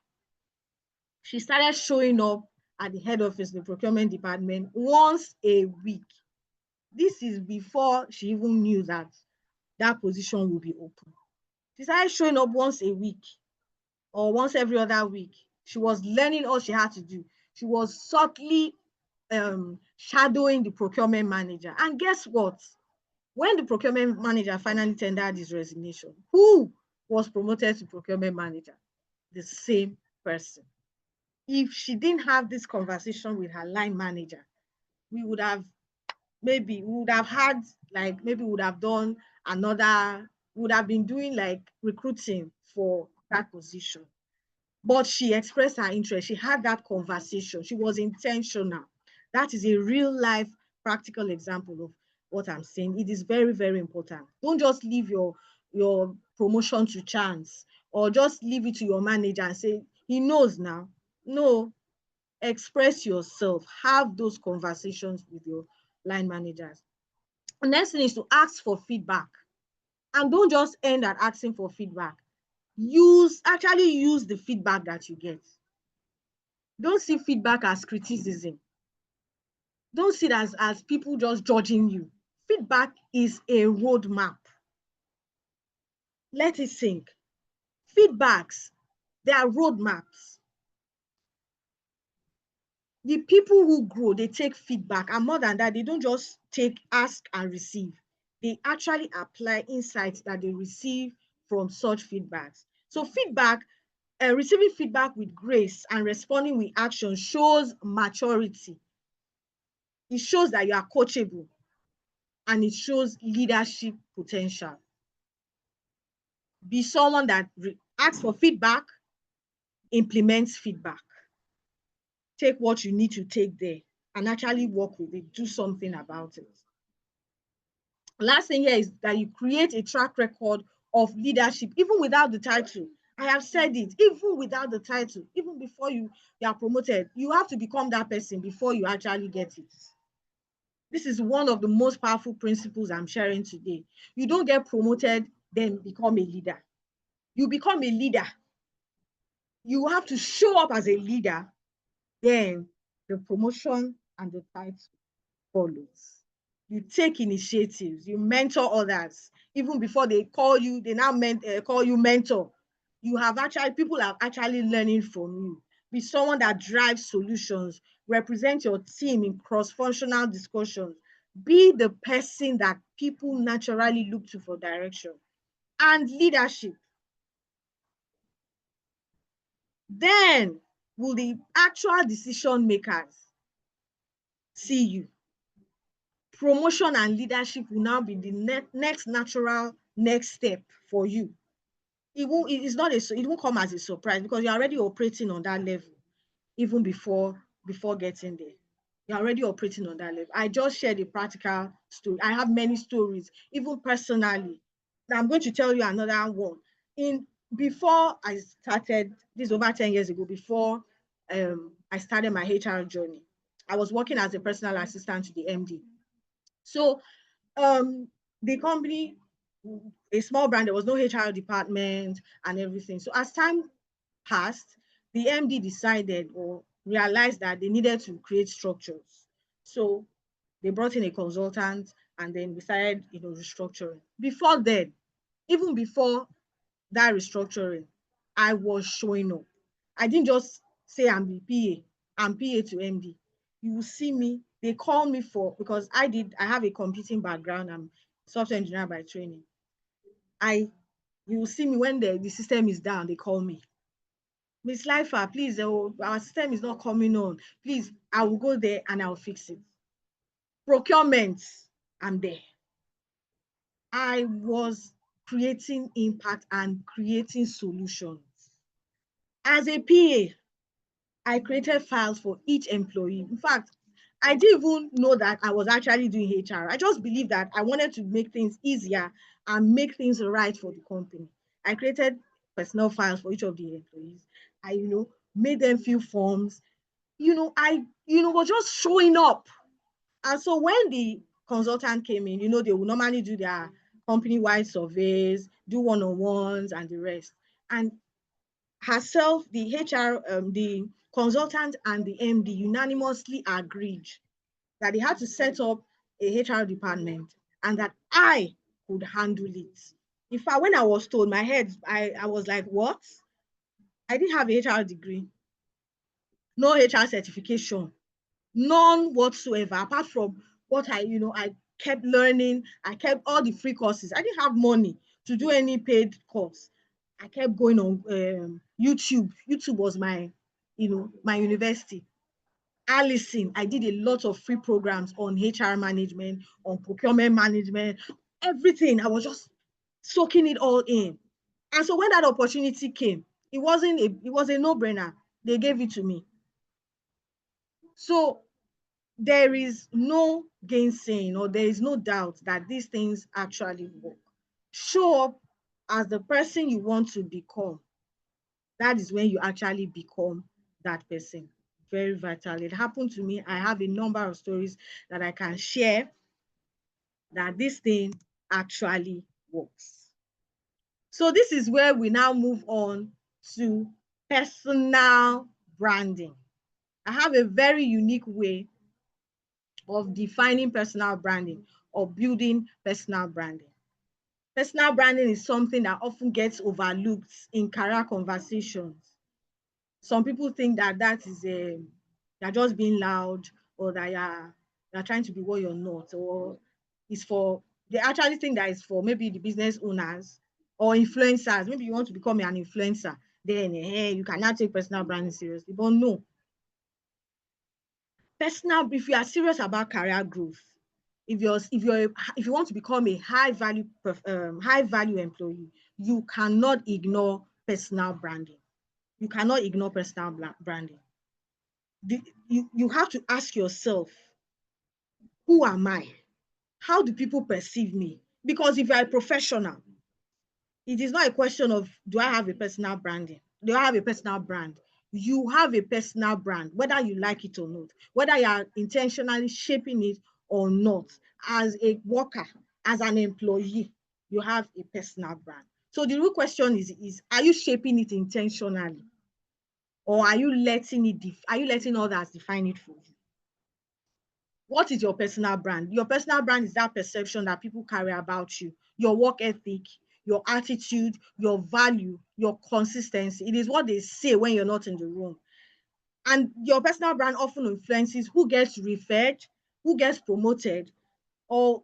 She started showing up at the head office, the procurement department, once a week. This is before she even knew that that position would be open. She started showing up once a week or once every other week. She was learning all she had to do. She was subtly shadowing the procurement manager. And guess what? When the procurement manager finally tendered his resignation, who was promoted to procurement manager? The same person. If she didn't have this conversation with her line manager, we would have had, like, maybe we would have done another, would have been doing like recruiting for that position. But she expressed her interest. She had that conversation. She was intentional. That is a real life practical example of what I'm saying. It is very, very important. Don't just leave your promotion to chance, or just leave it to your manager and say, he knows now. No, express yourself. Have those conversations with your line managers. The next thing is to ask for feedback. And don't just end at asking for feedback. Actually use the feedback that you get. Don't see feedback as criticism. Don't see it as people just judging you. Feedback is a roadmap. Let it sink. Feedbacks, they are roadmaps. The people who grow, they take feedback, and more than that, they don't just ask and receive. They actually apply insights that they receive from such feedbacks. So receiving feedback with grace and responding with action shows maturity. It shows that you are coachable, and it shows leadership potential. Be someone that asks for feedback, implements feedback. Take what you need to take there and actually work with it, do something about it. Last thing here is that you create a track record of leadership, even without the title. I have said it, even without the title, even before you are promoted, you have to become that person before you actually get it. This is one of the most powerful principles I'm sharing today. You don't get promoted, then become a leader. You become a leader. You have to show up as a leader, then the promotion and the title follows. You take initiatives, you mentor others. Even before they call you, they now call you mentor. People are actually learning from you. Be someone that drives solutions, represent your team in cross-functional discussions. Be the person that people naturally look to for direction and leadership. Then will the actual decision makers see you. Promotion and leadership will now be the next natural next step for you. It won't come as a surprise because you're already operating on that level even before getting there. You're already operating on that level. I just shared a practical story. I have many stories, even personally. Now I'm going to tell you another one. In Before I started, this is over 10 years ago, before I started my HR journey, I was working as a personal assistant to the MD. So the company, a small brand, there was no HR department and everything. So as time passed, the MD decided or realized that they needed to create structures. So they brought in a consultant and then we started, restructuring. Before then, even before that restructuring, I was showing up. I didn't just say I'm the PA, I'm PA to MD. You will see me, they call me because I have a computing background, I'm software engineer by training. You will see me when the system is down, they call me. Miss Lifer, please, our system is not coming on. Please, I will go there and I'll fix it. Procurement, I'm there. I was creating impact and creating solutions. As a PA, I created files for each employee. In fact, I didn't even know that I was actually doing HR. I just believed that I wanted to make things easier and make things right for the company. I created personnel files for each of the employees. I, made them fill forms. I, was just showing up. And so when the consultant came in, they will normally do their company-wide surveys, do one-on-ones and the rest. And herself, the HR, the consultant and the MD unanimously agreed that they had to set up a HR department and that I could handle it. In fact, when I was told, my head, I was like, what? I didn't have a HR degree, no HR certification, none whatsoever, apart from what I kept learning. I kept all the free courses. I didn't have money to do any paid course. I kept going on YouTube. YouTube was my university. Allison, I did a lot of free programs on HR management, on procurement management, everything. I was just soaking it all in. And so when that opportunity came, it was a no-brainer. They gave it to me. So there is no gainsaying or there is no doubt that these things actually work. Show up as the person you want to become. That is when you actually become that person. Very vital. It happened to me. I have a number of stories that I can share that this thing actually works. So this is where we now move on to personal branding. I have a very unique way of defining personal branding or building personal branding. Personal branding is something that often gets overlooked in career conversations. Some people think that is you're just being loud, or that you're trying to be what you're not, or it's for they actually think that it's for maybe the business owners or influencers. Maybe you want to become an influencer, then you cannot take personal branding seriously. But no, if you are serious about career growth, if you want to become a high value employee, you cannot ignore personal branding. You cannot ignore personal branding. You have to ask yourself, who am I? How do people perceive me? Because if you're a professional, it is not a question of, do I have a personal branding? Do I have a personal brand? You have a personal brand, whether you like it or not, whether you are intentionally shaping it or not. As a worker, as an employee, you have a personal brand. So the real question is are you shaping it intentionally? Or are you letting others define it for you? What is your personal brand? Your personal brand is that perception that people carry about you, your work ethic, your attitude, your value, your consistency. It is what they say when you're not in the room. And your personal brand often influences who gets referred, who gets promoted, or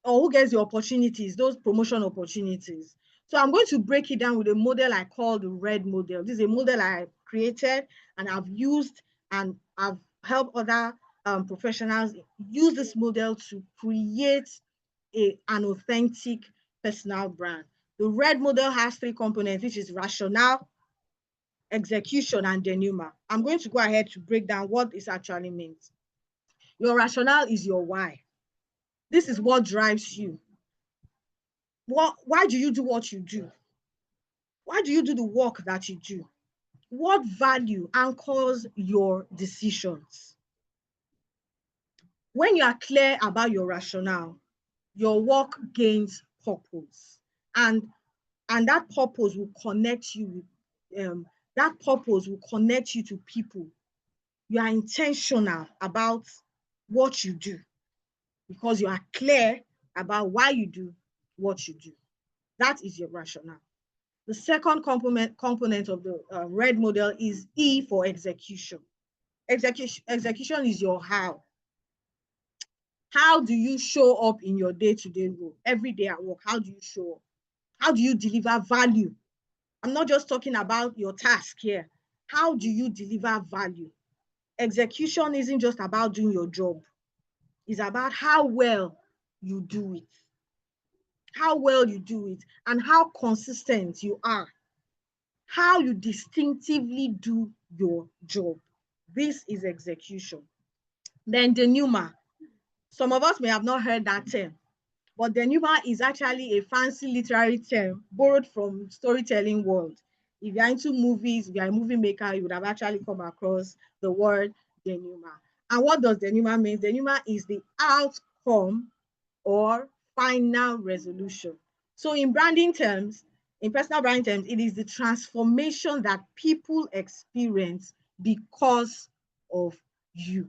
who gets the opportunities, those promotion opportunities. So I'm going to break it down with a model I call the RED model. This is a model I created and I've used, and I've helped other professionals use this model to create an authentic personal brand. The RED model has three components, which is rationale, execution, and denouement. I'm going to go ahead to break down what this actually means. Your rationale is your why. This is what drives you. Why do you do what you do? Why do you do the work that you do? What value anchors your decisions? When you are clear about your rationale, your work gains purpose. And that purpose will connect you with that purpose will connect you to people. You are intentional about what you do because you are clear about why you do what you do. That is your rationale. The second component of the RED model is E for execution. Execution is your how. How do you show up in your day-to-day role? Every day at work, how do you show up? How do you deliver value? I'm not just talking about your task here. How do you deliver value? Execution isn't just about doing your job. It's about how well you do it. How well you do it and how consistent you are. How you distinctively do your job. This is execution. Then denouement. Some of us may have not heard that term, but denouement is actually a fancy literary term borrowed from storytelling world. If you're into movies, if you're a movie maker, you would have actually come across the word denouement. And what does denouement mean? Denouement is the outcome or final resolution. So in branding terms, in personal branding terms, it is the transformation that people experience because of you.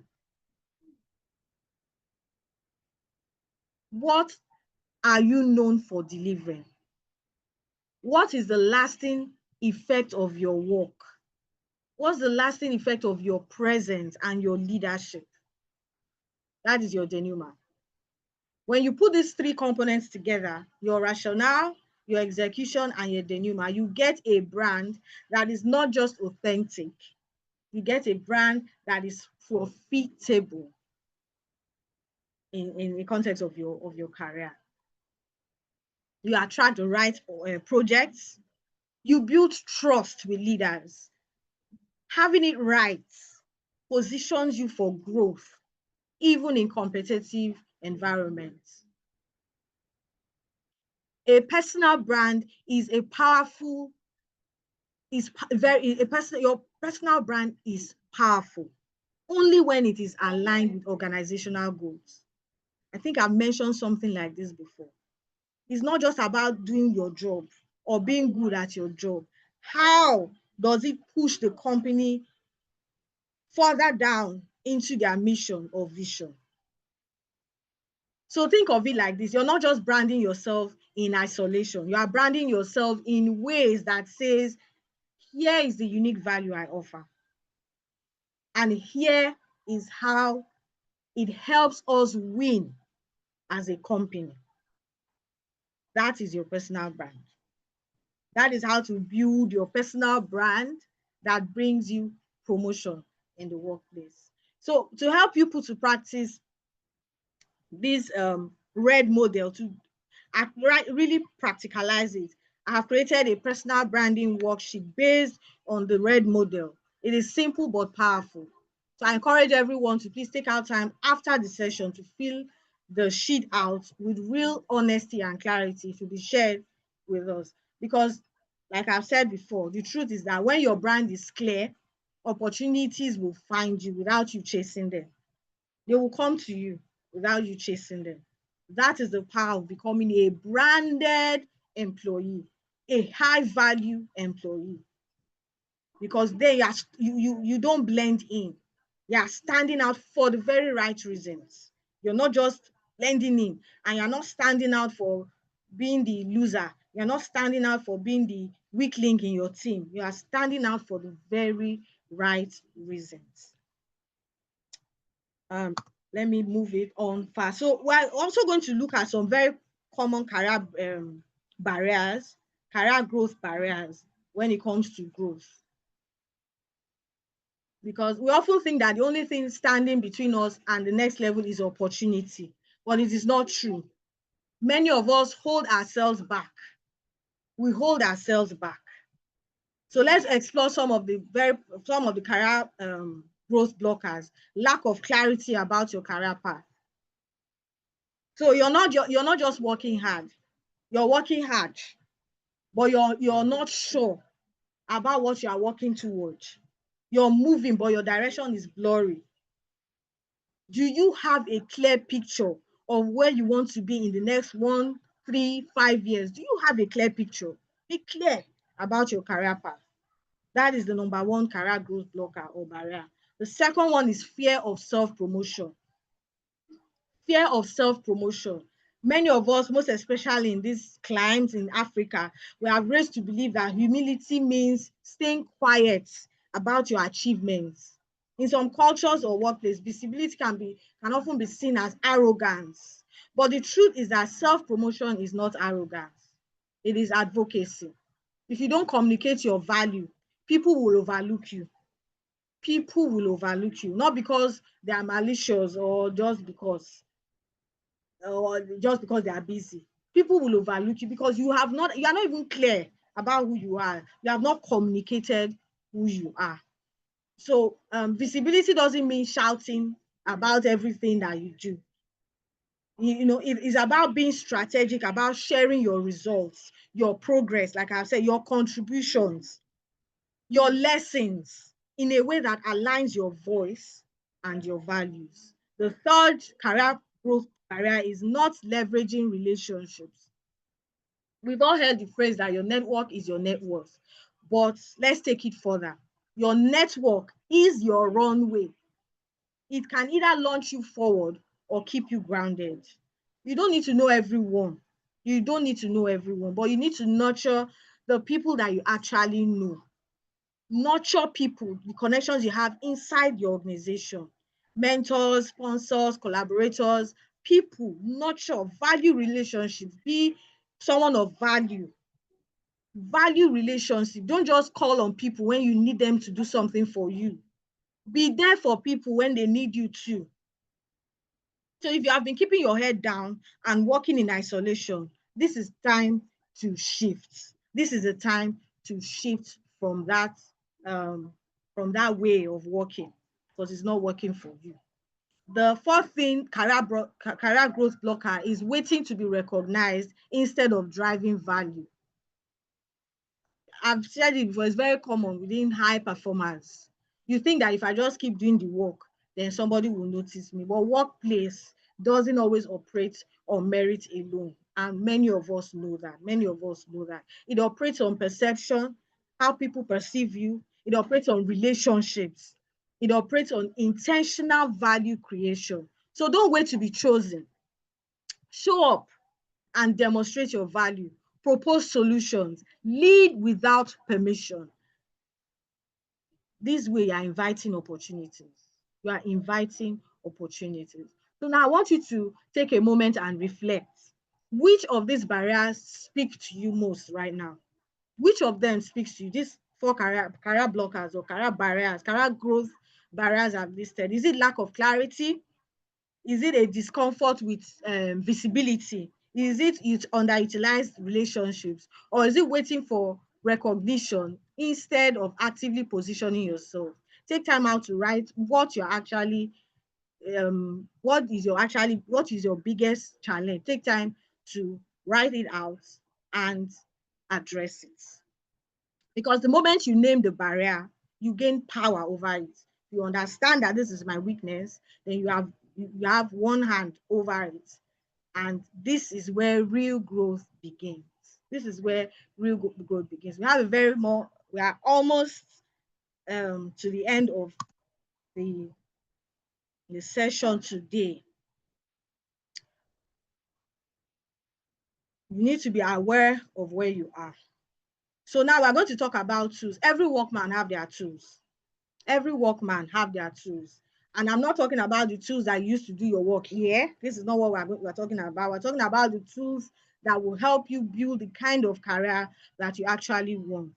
What are you known for delivering? What is the lasting effect of your work? What's the lasting effect of your presence and your leadership? That is your denouement. When you put these three components together, your rationale, your execution, and your denouement, you get a brand that is not just authentic. You get a brand that is profitable in the context of your career. You attract the right projects. You build trust with leaders. Having it right positions you for growth, even in competitive environments. A personal brand is a powerful, is very, a person, your personal brand is powerful only when it is aligned with organizational goals. I think I've mentioned something like this before. It's not just about doing your job or being good at your job. How does it push the company further down into their mission or vision? So think of it like this. You're not just branding yourself in isolation. You are branding yourself in ways that says, here is the unique value I offer. And here is how it helps us win as a company. That is your personal brand. That is how to build your personal brand that brings you promotion in the workplace. So to help you put to practice this RED model to really practicalize it, I have created a personal branding worksheet based on the RED model. It is simple but powerful. So I encourage everyone to please take out time after the session to fill the sheet out with real honesty and clarity to be shared with us. Because, like I've said before, the truth is that when your brand is clear, opportunities will find you without you chasing them. They will come to you without you chasing them. That is the power of becoming a branded employee, a high value employee, because then you don't blend in. You are standing out for the very right reasons. You're not just blending in, and you're not standing out for being the loser. You're not standing out for being the weak link in your team. You are standing out for the very right reasons. Um, Let me move it on fast. So we're also going to look at some very common career barriers, career growth barriers when it comes to growth. Because we often think that the only thing standing between us and the next level is opportunity, but it is not true. Many of us hold ourselves back. We hold ourselves back. So let's explore some of the career growth blockers. Lack of clarity about your career path. So you're not just working hard. You're working hard, but you're not sure about what you are working towards. You're moving, but your direction is blurry. Do you have a clear picture of where you want to be in the next 1, 3, 5 years? Do you have a clear picture? Be clear about your career path. That is the number one career growth blocker or barrier. The second one is fear of self-promotion. Fear of self-promotion. Many of us, most especially in these climes in Africa, we are raised to believe that humility means staying quiet about your achievements. In some cultures or workplace, visibility can often be seen as arrogance. But the truth is that self-promotion is not arrogance. It is advocacy. If you don't communicate your value, people will overlook you. People will overlook you, not because they are malicious or just because they are busy. People will overlook you because you are not even clear about who you are. You have not communicated who you are. So visibility doesn't mean shouting about everything that you do. It is about being strategic, about sharing your results, your progress, like I said, your contributions, your lessons in a way that aligns your voice and your values. The third career growth barrier is not leveraging relationships. We've all heard the phrase that your network is your net worth, but let's take it further. Your network is your runway. It can either launch you forward or keep you grounded. You don't need to know everyone. You don't need to know everyone, but you need to nurture the people that you actually know. Nurture people, the connections you have inside your organization, mentors, sponsors, collaborators, people, nurture, value relationships, be someone of value. Value relationship. Don't just call on people when you need them to do something for you. Be there for people when they need you too. So if you have been keeping your head down and working in isolation, this is time to shift. This is the time to shift um, from that way of working, because it's not working for you. The fourth thing, career growth blocker, is waiting to be recognized instead of driving value. I've said it before, it's very common within high performance. You think that if I just keep doing the work, then somebody will notice me. But workplace doesn't always operate on merit alone. And many of us know that. Many of us know that. It operates on perception, how people perceive you. It operates on relationships. It operates on intentional value creation. So don't wait to be chosen. Show up and demonstrate your value. Propose solutions. Lead without permission. This way, you are inviting opportunities. You are inviting opportunities. So now I want you to take a moment and reflect. Which of these barriers speak to you most right now? Which of them speaks to you? These four career blockers or career barriers, career growth barriers I've listed. Is it lack of clarity? Is it a discomfort with visibility? Is it underutilized relationships? Or is it waiting for recognition instead of actively positioning yourself? Take time out to write what you're actually, what is your biggest challenge? Take time to write it out and address it. Because the moment you name the barrier, you gain power over it. You understand that this is my weakness, then you have one hand over it. And this is where real growth begins. This is where real growth begins. We are almost to the end of the the session today, you need to be aware of where you are. So now we're going to talk about tools. Every workman have their tools. Every workman have their tools. And I'm not talking about the tools that you use to do your work here. This is not what we're talking about. We're talking about the tools that will help you build the kind of career that you actually want.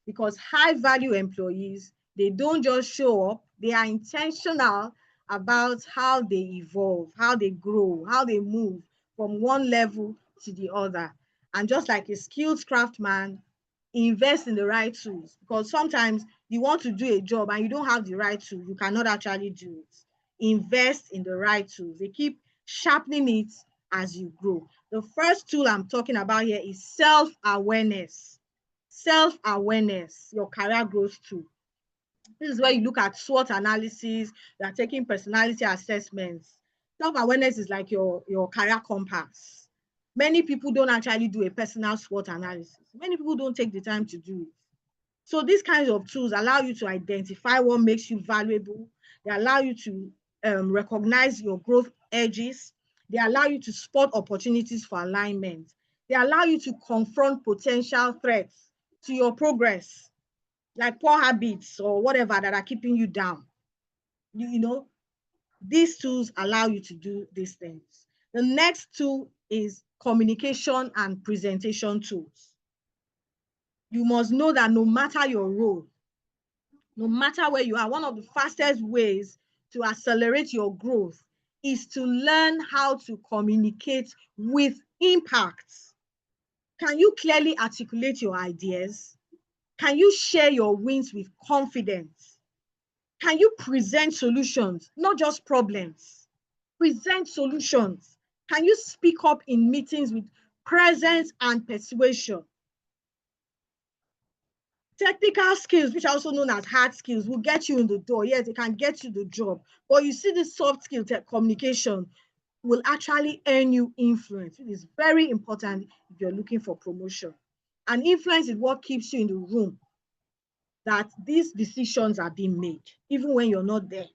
Because high value employees, they don't just show up, they are intentional about how they evolve, how they grow, how they move from one level to the other. And just like a skilled craftsman, invest in the right tools, because sometimes you want to do a job and you don't have the right tool, you cannot actually do it. Invest in the right tools. They keep sharpening it as you grow. The first tool I'm talking about here is self-awareness. Self-awareness, your career growth tool. This is where you look at SWOT analysis, you are taking personality assessments. Self-awareness is like your career compass. Many people don't actually do a personal SWOT analysis. Many people don't take the time to do it. So these kinds of tools allow you to identify what makes you valuable. They allow you to recognize your growth edges. They allow you to spot opportunities for alignment. They allow you to confront potential threats to your progress, like poor habits or whatever that are keeping you down. You know, these tools allow you to do these things. The next tool is communication and presentation tools. You must know that no matter your role, no matter where you are, one of the fastest ways to accelerate your growth is to learn how to communicate with impact. Can you clearly articulate your ideas? Can you share your wins with confidence? Can you present solutions, not just problems? Present solutions. Can you speak up in meetings with presence and persuasion? Technical skills, which are also known as hard skills, will get you in the door. Yes, they can get you the job. But you see, this soft skill, communication, will actually earn you influence. It is very important if you're looking for promotion. And influence is what keeps you in the room, that these decisions are being made, even when you're not there.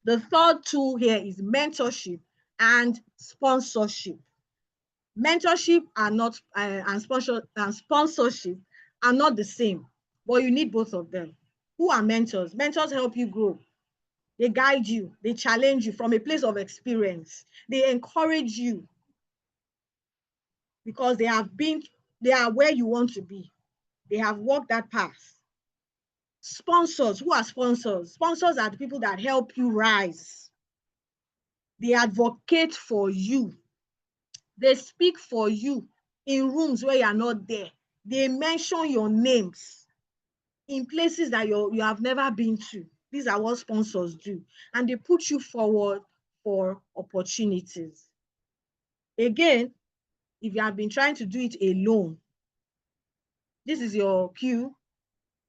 The third tool here is mentorship and sponsorship. Mentorship are not and sponsorship are not the same, but you need both of them. Who are mentors? Mentors help you grow. They guide you, they challenge you from a place of experience. They encourage you because they are where you want to be. They have walked that path. Sponsors, who are sponsors? Sponsors are the people that help you rise. They advocate for you. They speak for you in rooms where you are not there. They mention your names in places that you have never been to. These are what sponsors do. And they put you forward for opportunities. Again, if you have been trying to do it alone, this is your cue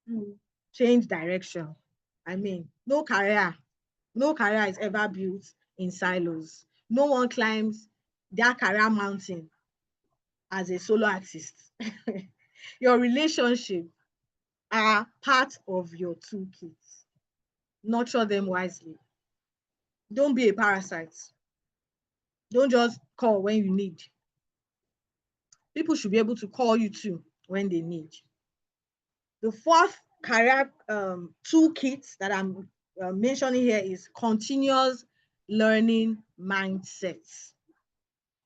to change direction. I mean, no career is ever built in silos. No one climbs their career mountain as a solo artist. Your relationship are part of your toolkit. Nurture them wisely. Don't be a parasite. Don't just call when you need. People should be able to call you too when they need. The fourth career toolkit that I'm mentioning here is continuous learning mindsets.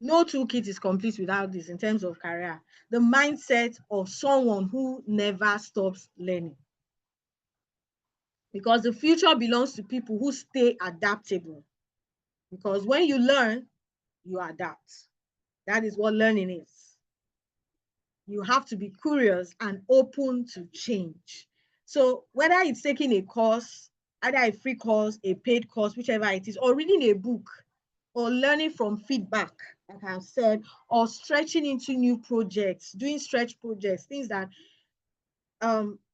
No toolkit is complete without this in terms of career. The mindset of someone who never stops learning. Because the future belongs to people who stay adaptable. Because when you learn, you adapt. That is what learning is. You have to be curious and open to change. So whether it's taking a course, either a free course, a paid course, whichever it is, or reading a book, or learning from feedback, like I've said, or stretching into new projects, doing stretch projects, things that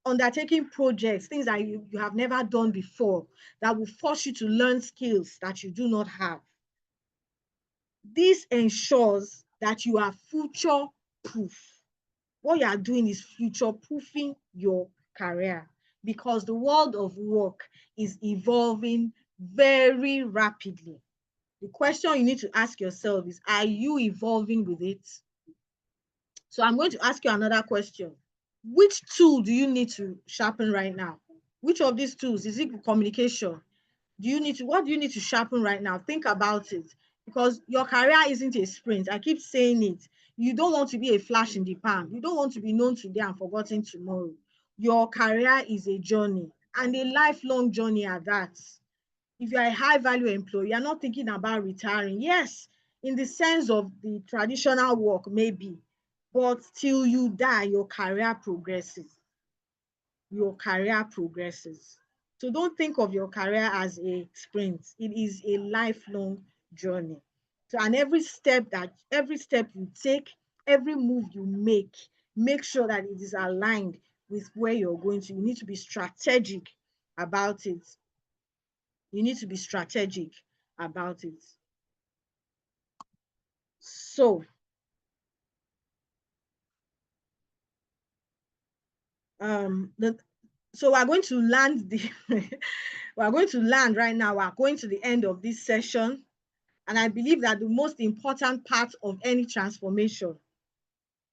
undertaking projects, things that you have never done before, that will force you to learn skills that you do not have. This ensures that you are future proof. What you are doing is future proofing your career, because the world of work is evolving very rapidly. The question you need to ask yourself is, are you evolving with it? So I'm going to ask you another question. Which tool do you need to sharpen right now? Which of these tools? Is it communication? What do you need to sharpen right now? Think about it, because your career isn't a sprint. I keep saying it. You don't want to be a flash in the pan. You don't want to be known today and forgotten tomorrow. Your career is a journey, and a lifelong journey at that. If you're a high value employee, you're not thinking about retiring. Yes, in the sense of the traditional work, maybe, but till you die, your career progresses. Your career progresses. So don't think of your career as a sprint. It is a lifelong journey. So, and every step you take, every move you make sure that it is aligned with where you're going to. You need to be strategic about it. You need to be strategic about it. So, the so we're going to land the we're going to land right now. We're going to the end of this session. And I believe that the most important part of any transformation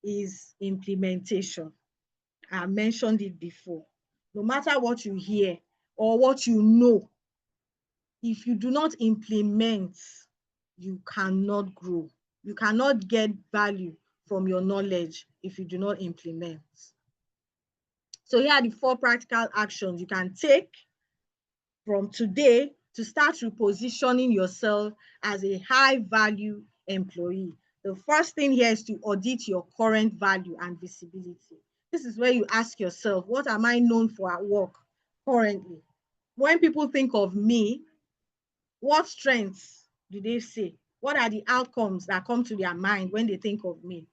is implementation. I mentioned it before. No matter what you hear or what you know, if you do not implement, you cannot grow. You cannot get value from your knowledge if you do not implement. So here are the 4 practical actions you can take from today to start repositioning yourself as a high value employee. The first thing here is to audit your current value and visibility. This is where you ask yourself, what am I known for at work currently? When people think of me, what strengths do they say? What are the outcomes that come to their mind when they think of me?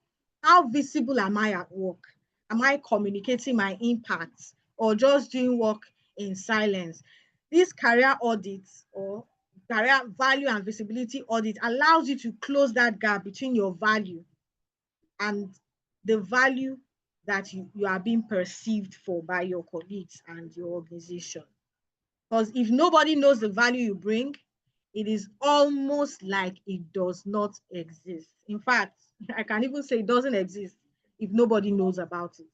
How visible am I at work? Am I communicating my impact or just doing work in silence? This career audit or career value and visibility audit allows you to close that gap between your value and the value that you are being perceived for by your colleagues and your organization. Because if nobody knows the value you bring, it is almost like it does not exist. In fact, I can even say it doesn't exist if nobody knows about it.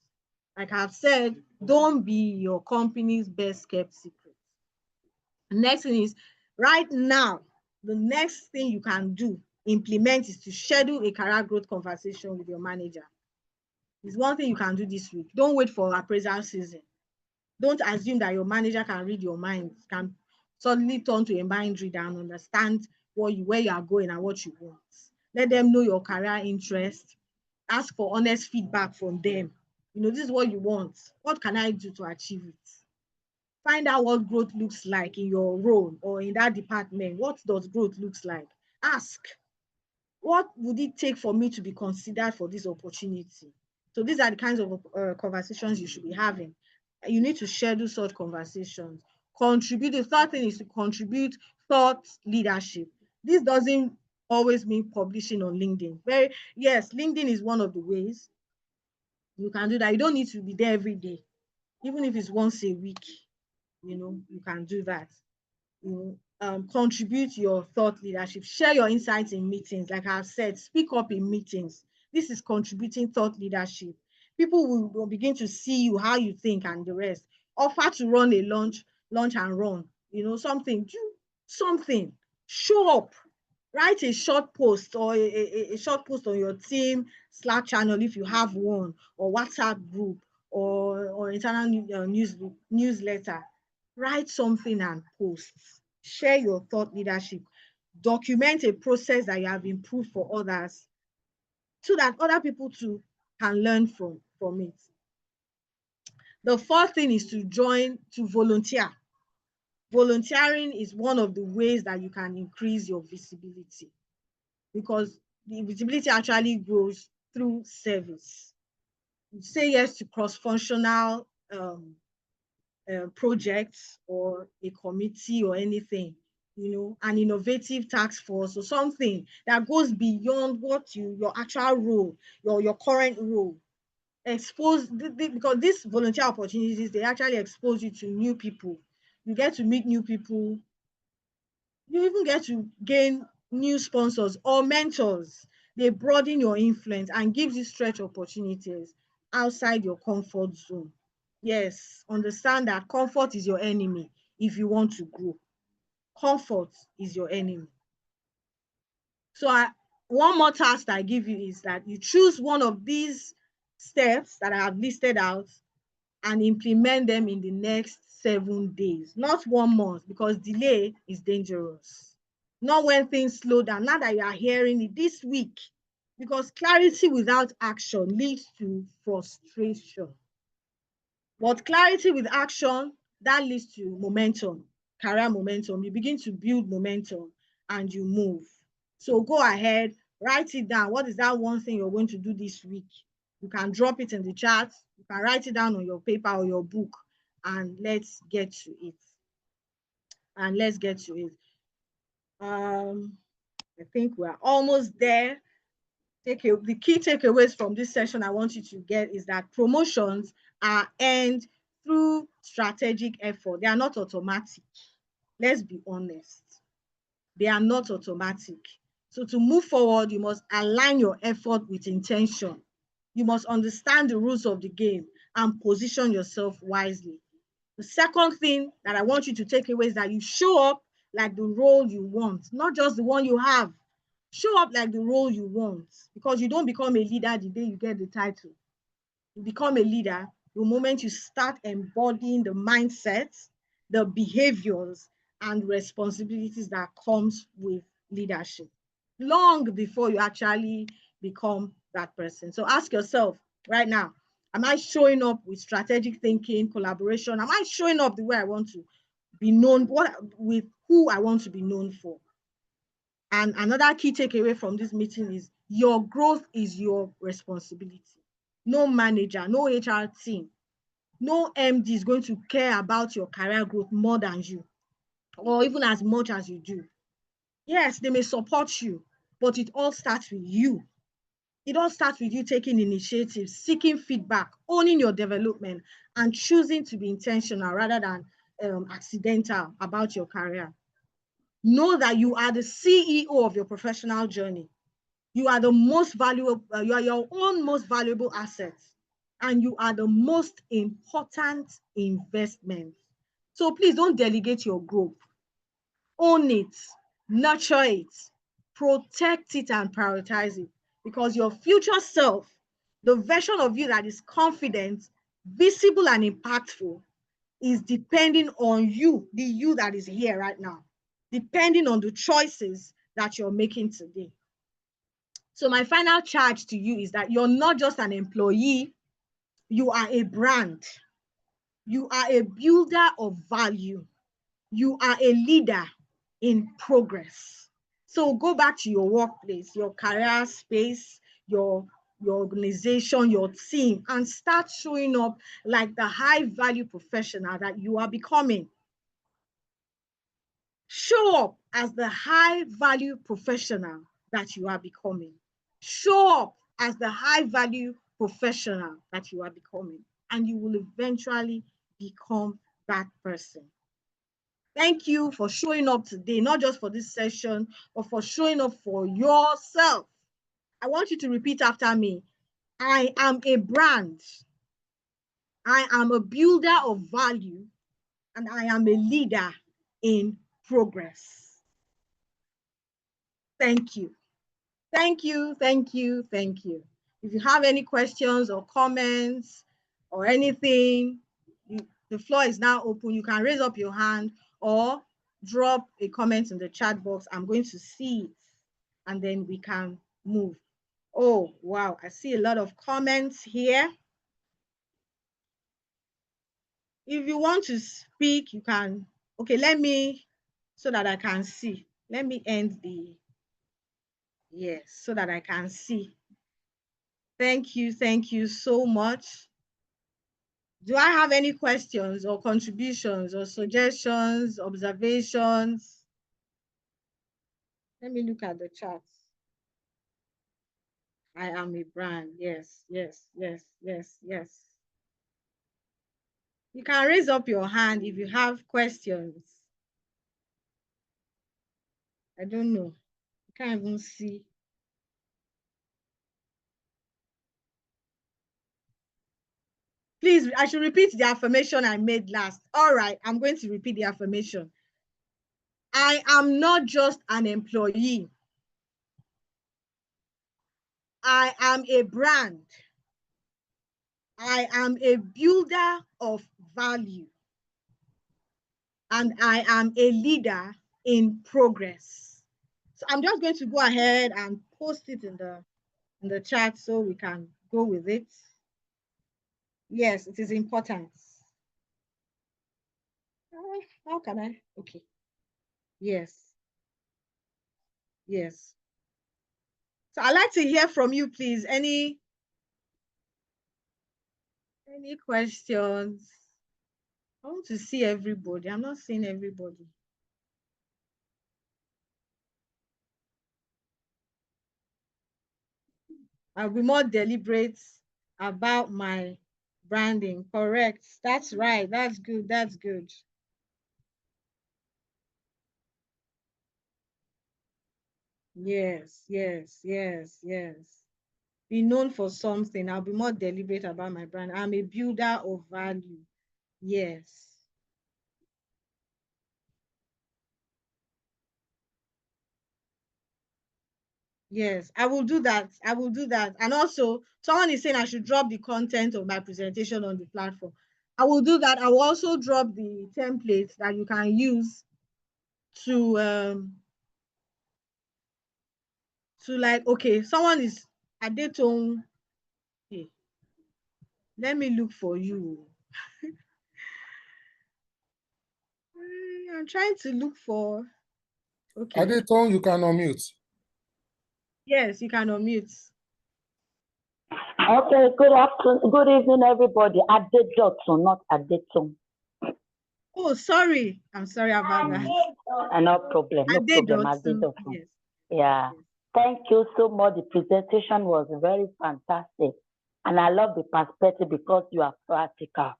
Like I've said, don't be your company's best kept secret. The next thing is, right now, the next thing you can do, implement, is to schedule a career growth conversation with your manager. It's one thing you can do this week. Don't wait for appraisal season. Don't assume that your manager can read your mind, can suddenly turn to a mind reader and understand where you are going and what you want. Let them know your career interest. Ask for honest feedback from them. This is what you want. What can I do to achieve it? Find out what growth looks like in your role or in that department. What does growth looks like? Ask, what would it take for me to be considered for this opportunity? So these are the kinds of conversations you should be having. You need to schedule such conversations. Contribute. The third thing is to contribute thought leadership. This doesn't always mean publishing on LinkedIn. Yes, LinkedIn is one of the ways you can do that. You don't need to be there every day. Even if it's once a week, you can do that. Contribute your thought leadership. Share your insights in meetings. Like I've said, speak up in meetings. This is contributing thought leadership. People will begin to see you, how you think, and the rest. Offer to run a lunch and run. Something. Do something. Show up. Write a short post or a short post on your team Slack channel if you have one, or WhatsApp group, or internal newsletter. Write something and post. Share your thought leadership. Document a process that you have improved for others so that other people too can learn from it. The fourth thing is to volunteer. Volunteering is one of the ways that you can increase your visibility, because the visibility actually grows through service. You say yes to cross-functional projects or a committee or anything, an innovative task force or something that goes beyond what your actual role, your current role. Because these volunteer opportunities, they actually expose you to new people. You get to meet new people, You even get to gain new sponsors or mentors. They broaden your influence and gives you stretch opportunities outside your comfort zone. Yes, understand that comfort is your enemy if you want to grow. Comfort is your enemy. So one more task I give you is that you choose one of these steps that I have listed out and implement them in the next 7 days, not 1 month, because delay is dangerous. Not when things slow down, now that you are hearing it this week, because clarity without action leads to frustration. But clarity with action, that leads to momentum, career momentum. You begin to build momentum and you move. So go ahead, write it down. What is that one thing you're going to do this week? You can drop it in the chat. You can write it down on your paper or your book, and let's get to it. And let's get to it. I think we're almost there. The key takeaways from this session I want you to get is that promotions are earned through strategic effort. They are not automatic. Let's be honest. They are not automatic. So to move forward, you must align your effort with intention. You must understand the rules of the game and position yourself wisely. The second thing that I want you to take away is that you show up like the role you want, not just the one you have. Show up like the role you want, because you don't become a leader the day you get the title. You become a leader the moment you start embodying the mindsets, the behaviors, and responsibilities that comes with leadership, long before you actually become that person. So ask yourself right now, am I showing up with strategic thinking, collaboration? Am I showing up the way I want to be known, with who I want to be known for? And another key takeaway from this meeting is your growth is your responsibility. No manager, no HR team, no MD is going to care about your career growth more than you, or even as much as you do. Yes, they may support you, but it all starts with you. It all starts with you taking initiative, seeking feedback, owning your development, and choosing to be intentional rather than accidental about your career. Know that you are the CEO of your professional journey. You are the most valuable, you are your own most valuable asset, and you are the most important investment. So please don't delegate your growth. Own it, nurture it, protect it, and prioritize it, because your future self, the version of you that is confident, visible, and impactful, is depending on you, the you that is here right now, depending on the choices that you're making today. So my final charge to you is that you're not just an employee, you are a brand. You are a builder of value. You are a leader in progress. So go back to your workplace, your career space, your organization, your team, and start showing up like the high value professional that you are becoming. Show up as the high value professional that you are becoming. Show up as the high value professional that you are becoming, and you will eventually become that person. Thank you for showing up today, not just for this session, but for showing up for yourself. I want you to repeat after me. I am a brand. I am a builder of value, and I am a leader in progress. Thank you. Thank you, thank you, thank you. If you have any questions or comments or anything, the floor is now open. You can raise up your hand or drop a comment in the chat box. I'm going to see it, and then we can move. Oh, wow, I see a lot of comments here. If you want to speak, you can. Okay, so that I can see. Let me end yes, so that I can see. Thank you so much. Do I have any questions or contributions or suggestions, observations? Let me look at the chat. I am a brand. Yes, yes, yes, yes, yes. You can raise up your hand if you have questions. I don't know. I can't even see. Please, I should repeat the affirmation I made last. All right, I'm going to repeat the affirmation. I am not just an employee. I am a brand. I am a builder of value. And I am a leader in progress. So I'm just going to go ahead and post it in the chat so we can go with it. Yes, it is important. How can I? Okay. Yes. Yes. So I'd like to hear from you, please. Any questions? I want to see everybody. I'm not seeing everybody. I'll be more deliberate about my branding. Correct. That's right. That's good. That's good. Yes, yes, yes, yes. Be known for something. I'll be more deliberate about my brand. I'm a builder of value. Yes. Yes, I will do that. I will do that. And also, someone is saying I should drop the content of my presentation on the platform. I will do that. I will also drop the templates that you can use to like, okay, someone is Adetong. Okay, let me look for you. I'm trying to look for, okay. Adetong, you can unmute. Yes, you can unmute. Okay, good evening, everybody. Adedotun, not Adetong. Oh, sorry. I'm sorry about that. No problem, no problem, Adedotun. Yes. Yeah. Thank you so much. The presentation was very fantastic. And I love the perspective because you are practical.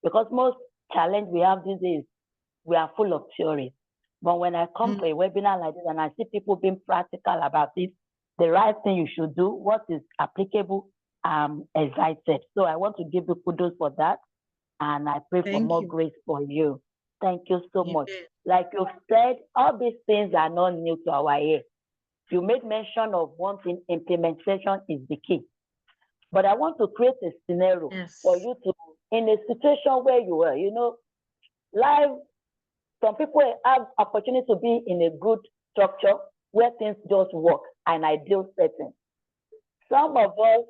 Because most challenge we have these days, we are full of theory. But when I come to a webinar like this and I see people being practical about it, the right thing you should do, what is applicable, excited. So I want to give you kudos for that. And I pray for more grace for you. Thank you so much. Like you said, all these things are not new to our ear. You made mention of one thing, implementation is the key. But I want to create a scenario for you to, in a situation where you were, you know, life, some people have opportunity to be in a good structure where things just work, an ideal setting. Some of us,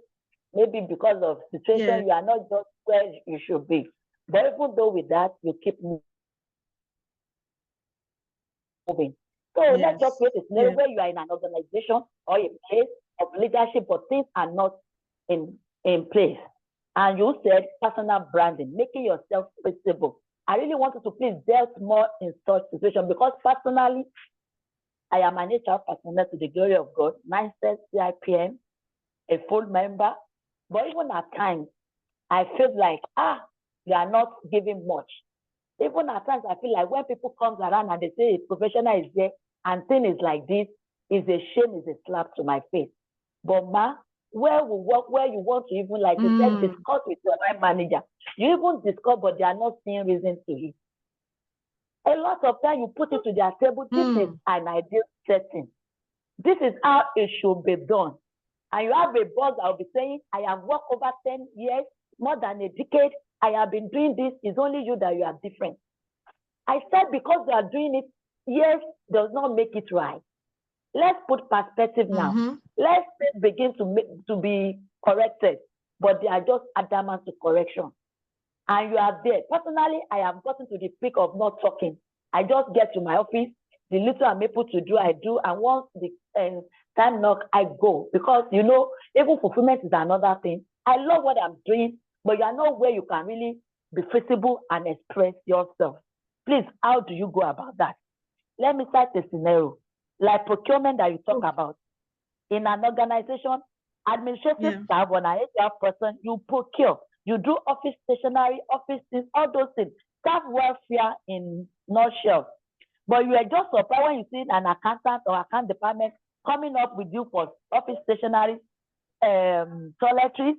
maybe because of situation, you are not just where you should be. But even though with that, you keep moving. So let's just create a scenario where you are in an organization or a place of leadership, but things are not in place. And you said personal branding, making yourself visible. I really want you to please delve more in such situation because personally, I am an HR personnel to the glory of God, mindset CIPM, a full member. But even at times, I feel like, you are not giving much. Even at times, I feel like when people come around and they say a professional is there and thing is like this, is a shame, is a slap to my face. But ma, where we work, where you want to even, like you said, discuss with your line manager. You even discuss, but they are not seeing reason to it. A lot of time you put it to their table, this is an ideal setting. This is how it should be done. And you have a boss that will be saying, I have worked over 10 years, more than a decade. I have been doing this. It's only you that you are different. I said because they are doing it, yes, does not make it right. Let's put perspective now. Let's begin to be corrected, but they are just adamant to correction. And you are there. Personally, I have gotten to the peak of not talking. I just get to my office, the little I'm able to do, I do, and once the time knock, I go. Because, you know, even fulfillment is another thing. I love what I'm doing, but you are not where you can really be visible and express yourself. Please, how do you go about that? Let me cite a scenario, like procurement that you talk about. In an organization, administrative staff, when an HR person, you procure. You do office stationery, office things, all those things. Staff welfare in nutshell. But you are just surprised when you see an accountant or account department coming up with you for office stationery, toiletries,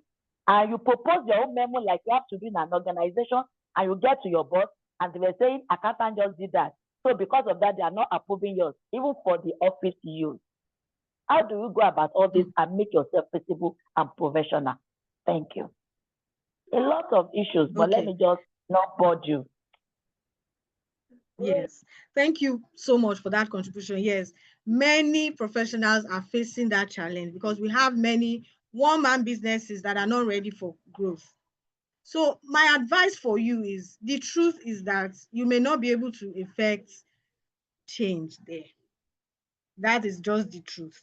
and you propose your own memo like you have to do in an organization, and you get to your boss, and they were saying accountant just did that. So because of that, they are not approving yours, even for the office use. How do you go about all this and make yourself visible and professional? Thank you. A lot of issues, but let me just not bore you. Yes, thank you so much for that contribution. Yes, many professionals are facing that challenge because we have many one-man businesses that are not ready for growth. So my advice for you is, the truth is that you may not be able to effect change there. That is just the truth.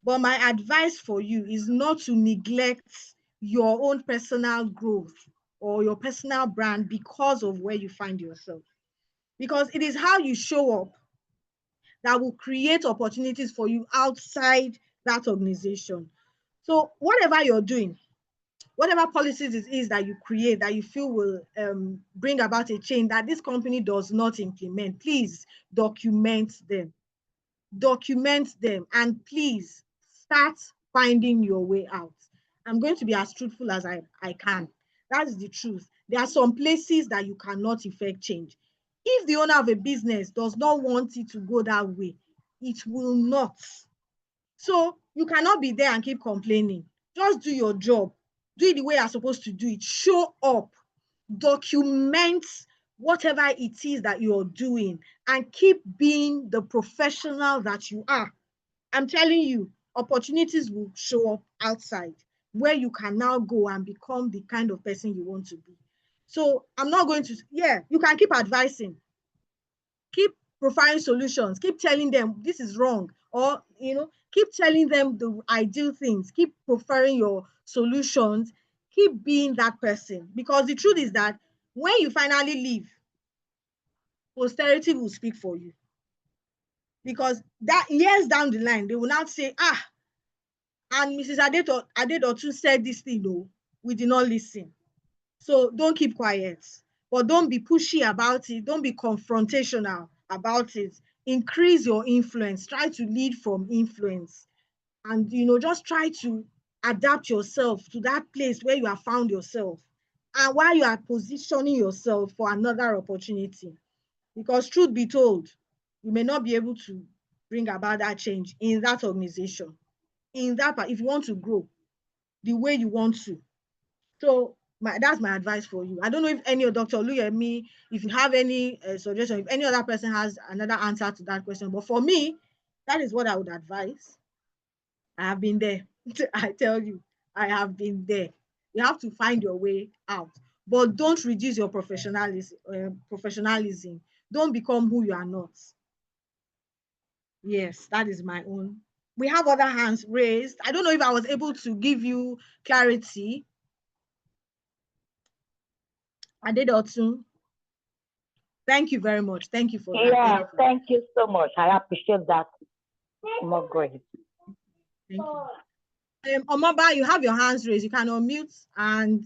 But my advice for you is not to neglect your own personal growth or your personal brand because of where you find yourself. Because it is how you show up that will create opportunities for you outside that organization. So whatever you're doing, whatever policies it is that you create that you feel will bring about a change that this company does not implement, please document them. Document them, and please start finding your way out. I'm going to be as truthful as I can. That's the truth. There are some places that you cannot effect change. If the owner of a business does not want it to go that way, it will not. So you cannot be there and keep complaining. Just do your job. Do it the way you're supposed to do it. Show up. Document whatever it is that you're doing and keep being the professional that you are. I'm telling you, opportunities will show up outside where you can now go and become the kind of person you want to be. So I'm not going to, you can keep advising, keep providing solutions, keep telling them this is wrong, or keep telling them the ideal things, keep preferring your solutions, keep being that person. Because the truth is that when you finally leave, posterity will speak for you. Because that years down the line, they will not say, and Mrs. Adedotun said this thing, though, we did not listen. So don't keep quiet, but don't be pushy about it. Don't be confrontational about it. Increase your influence. Try to lead from influence. And, just try to adapt yourself to that place where you have found yourself. And while you are positioning yourself for another opportunity, because truth be told, you may not be able to bring about that change in that organization, in that part, if you want to grow the way you want to. So that's my advice for you. I don't know if any of Dr. Oluyemi, if you have any suggestion, if any other person has another answer to that question. But for me, that is what I would advise. I have been there. I tell you, I have been there. You have to find your way out, but don't reduce your professionalism. Don't become who you are not. Yes, that is my own. We have other hands raised. I don't know if I was able to give you clarity. Adedotun, thank you very much. Thank you for that. Yeah, thank you so much. I appreciate that. More great. Thank you. Omaba, you have your hands raised. You can unmute and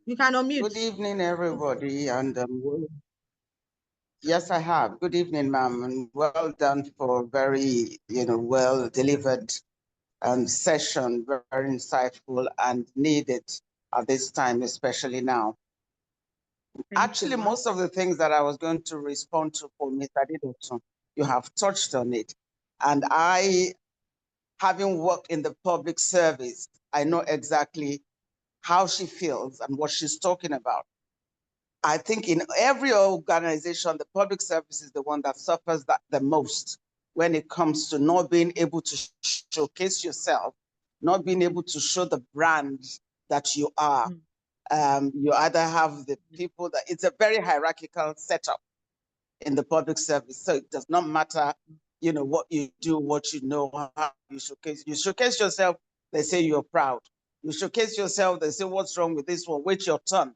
you can unmute. Good evening, everybody, and yes, I have. Good evening, ma'am, and well done for a very, well delivered session, very insightful and needed at this time, especially now. Actually, most of the things that I was going to respond to for Mr. Adedotun, you have touched on it. And I, having worked in the public service, I know exactly how she feels and what she's talking about. I think in every organization, the public service is the one that suffers the most when it comes to not being able to showcase yourself, not being able to show the brand that you are. You either have the people that it's a very hierarchical setup in the public service. So it does not matter, what you do, what you know, how you showcase. You showcase yourself, they say you're proud. You showcase yourself, they say, what's wrong with this one? Wait your turn,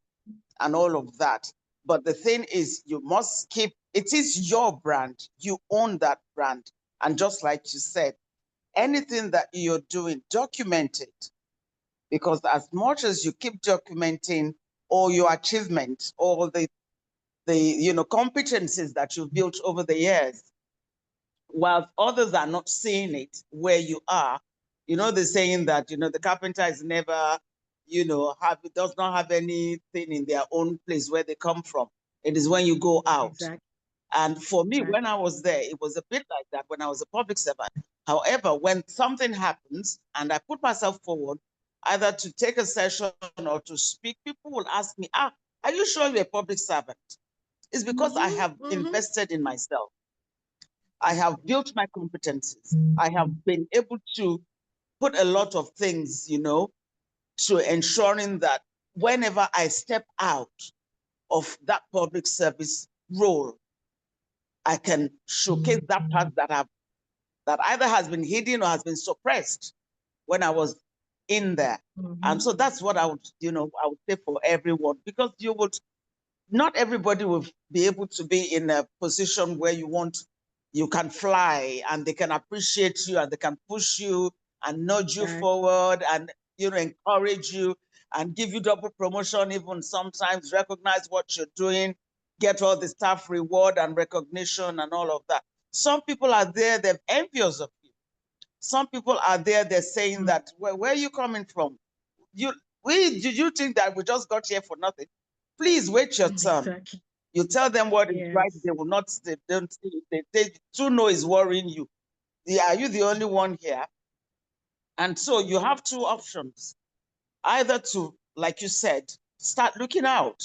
and all of that. But the thing is, you must keep, it is your brand. You own that brand. And just like you said, anything that you're doing, document it. Because as much as you keep documenting, or your achievement or the competencies that you've built over the years, while others are not seeing it where you are. You know, the saying that, the carpenter is never, does not have anything in their own place where they come from. It is when you go out. Exactly. And for me, when I was there, it was a bit like that when I was a public servant. However, when something happens and I put myself forward, either to take a session or to speak, people will ask me, are you sure you're a public servant? It's because I have invested in myself. I have built my competencies. I have been able to put a lot of things, to ensuring that whenever I step out of that public service role, I can showcase that part that either has been hidden or has been suppressed when I was in there. And so that's what I would say for everyone, because not everybody will be able to be in a position where you can fly and they can appreciate you and they can push you and nudge you forward and, encourage you and give you double promotion, even sometimes recognize what you're doing, get all the staff reward and recognition and all of that. Some people are there, they're envious of you. Some people are there, they're saying that, where are you coming from? Did you think that we just got here for nothing? Please wait your turn. Exactly. You tell them what is right, they will not, they too know is worrying you. Are you the only one here? And so you have two options. Either to, like you said, start looking out,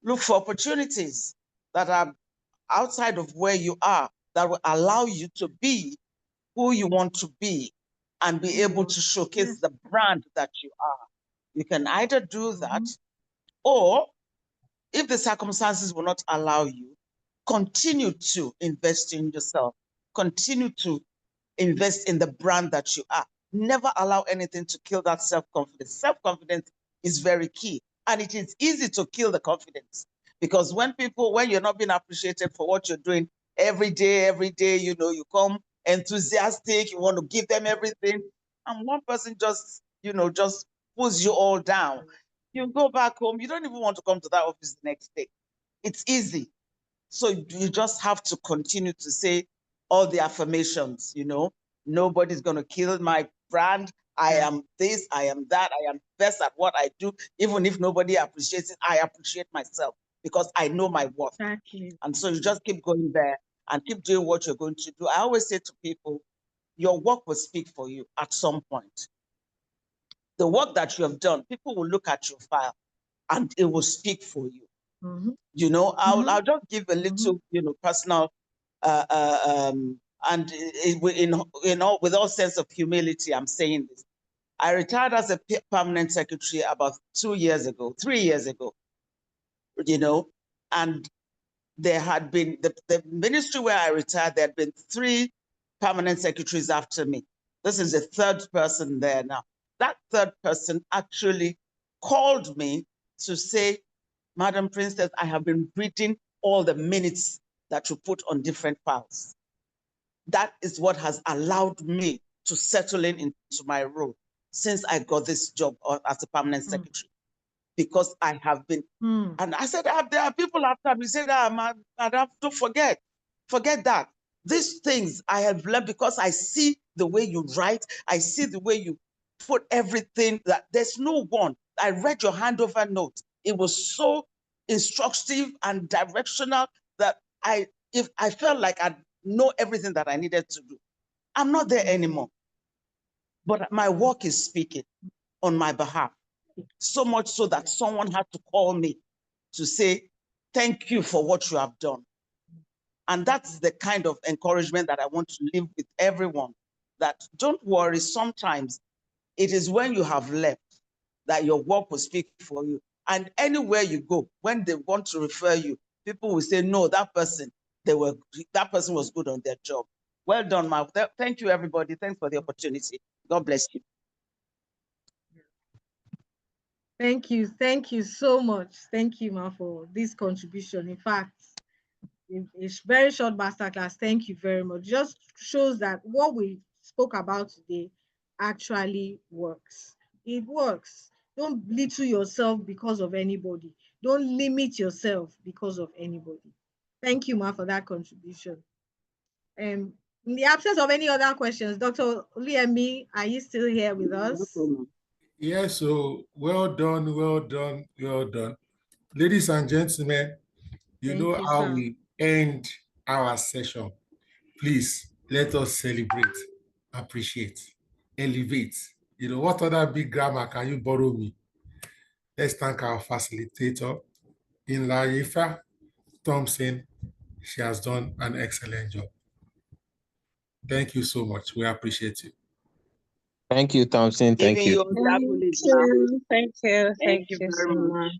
look for opportunities that are outside of where you are, that will allow you to be who you want to be and be able to showcase the brand that you are. You can either do that, or if the circumstances will not allow you, continue to invest in yourself, continue to invest in the brand that you are. Never allow anything to kill that self-confidence. Self-confidence is very key. And it is easy to kill the confidence, because when you're not being appreciated for what you're doing every day, you come enthusiastic, you want to give them everything. And one person just pulls you all down. You go back home, you don't even want to come to that office the next day. It's easy. So you just have to continue to say all the affirmations, nobody's going to kill my brand. I am this, I am that, I am best at what I do. Even if nobody appreciates it, I appreciate myself because I know my worth. Exactly. And so you just keep going there and keep doing what you're going to do. I always say to people, your work will speak for you at some point. The work that you have done, people will look at your file and it will speak for you. I'll just give a little, personal, and with all sense of humility, I'm saying this. I retired as a permanent secretary about 3 years ago, and there had been, the ministry where I retired, there had been 3 permanent secretaries after me. This is the 3rd person there now. That 3rd person actually called me to say, Madam Princess, I have been reading all the minutes that you put on different files. That is what has allowed me to settle into my role since I got this job as a permanent secretary, because I have been, and I said, there are people after me say that I have to forget that. These things I have learned because I see the way you write, I see the way you put everything, that there's no one. I read your handover note. It was so instructive and directional that I felt like I know everything that I needed to do. I'm not there anymore, but my work is speaking on my behalf, so much so that someone had to call me to say, thank you for what you have done. And that's the kind of encouragement that I want to leave with everyone, that don't worry, sometimes it is when you have left that your work will speak for you. And anywhere you go, when they want to refer you, people will say, no, that person was good on their job. Well done, Ma. Thank you, everybody. Thanks for the opportunity. God bless you. Thank you. Thank you so much. Thank you, Ma, for this contribution. In fact, it's very short masterclass. Thank you very much. Just shows that what we spoke about today actually works. It works. Don't belittle yourself because of anybody. Don't limit yourself because of anybody. Thank you, Ma, for that contribution. In the absence of any other questions, Dr. Oluemi, are you still here with us? Yes, so well done, well done, well done. Ladies and gentlemen, you Thank know you, how sir. we end our session. Please let us celebrate, appreciate, elevate. You know, what other big grammar can you borrow me? Let's thank our facilitator, Inlaifa Thompson. She has done an excellent job. Thank you so much. We appreciate you. Thank you, Thompson. Thank you. Thank you. Thank you so much.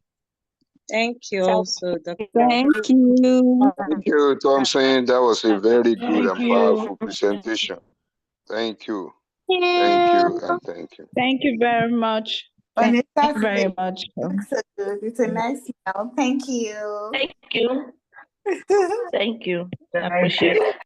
Thank you also, Dr. Thank you. Thank you, Thompson. That was a very good and powerful presentation. Thank you. Thank you and thank you. Thank you very much. Thank you very much. So good. It's a nice smell. Thank you. Thank you. Thank you. I appreciate it.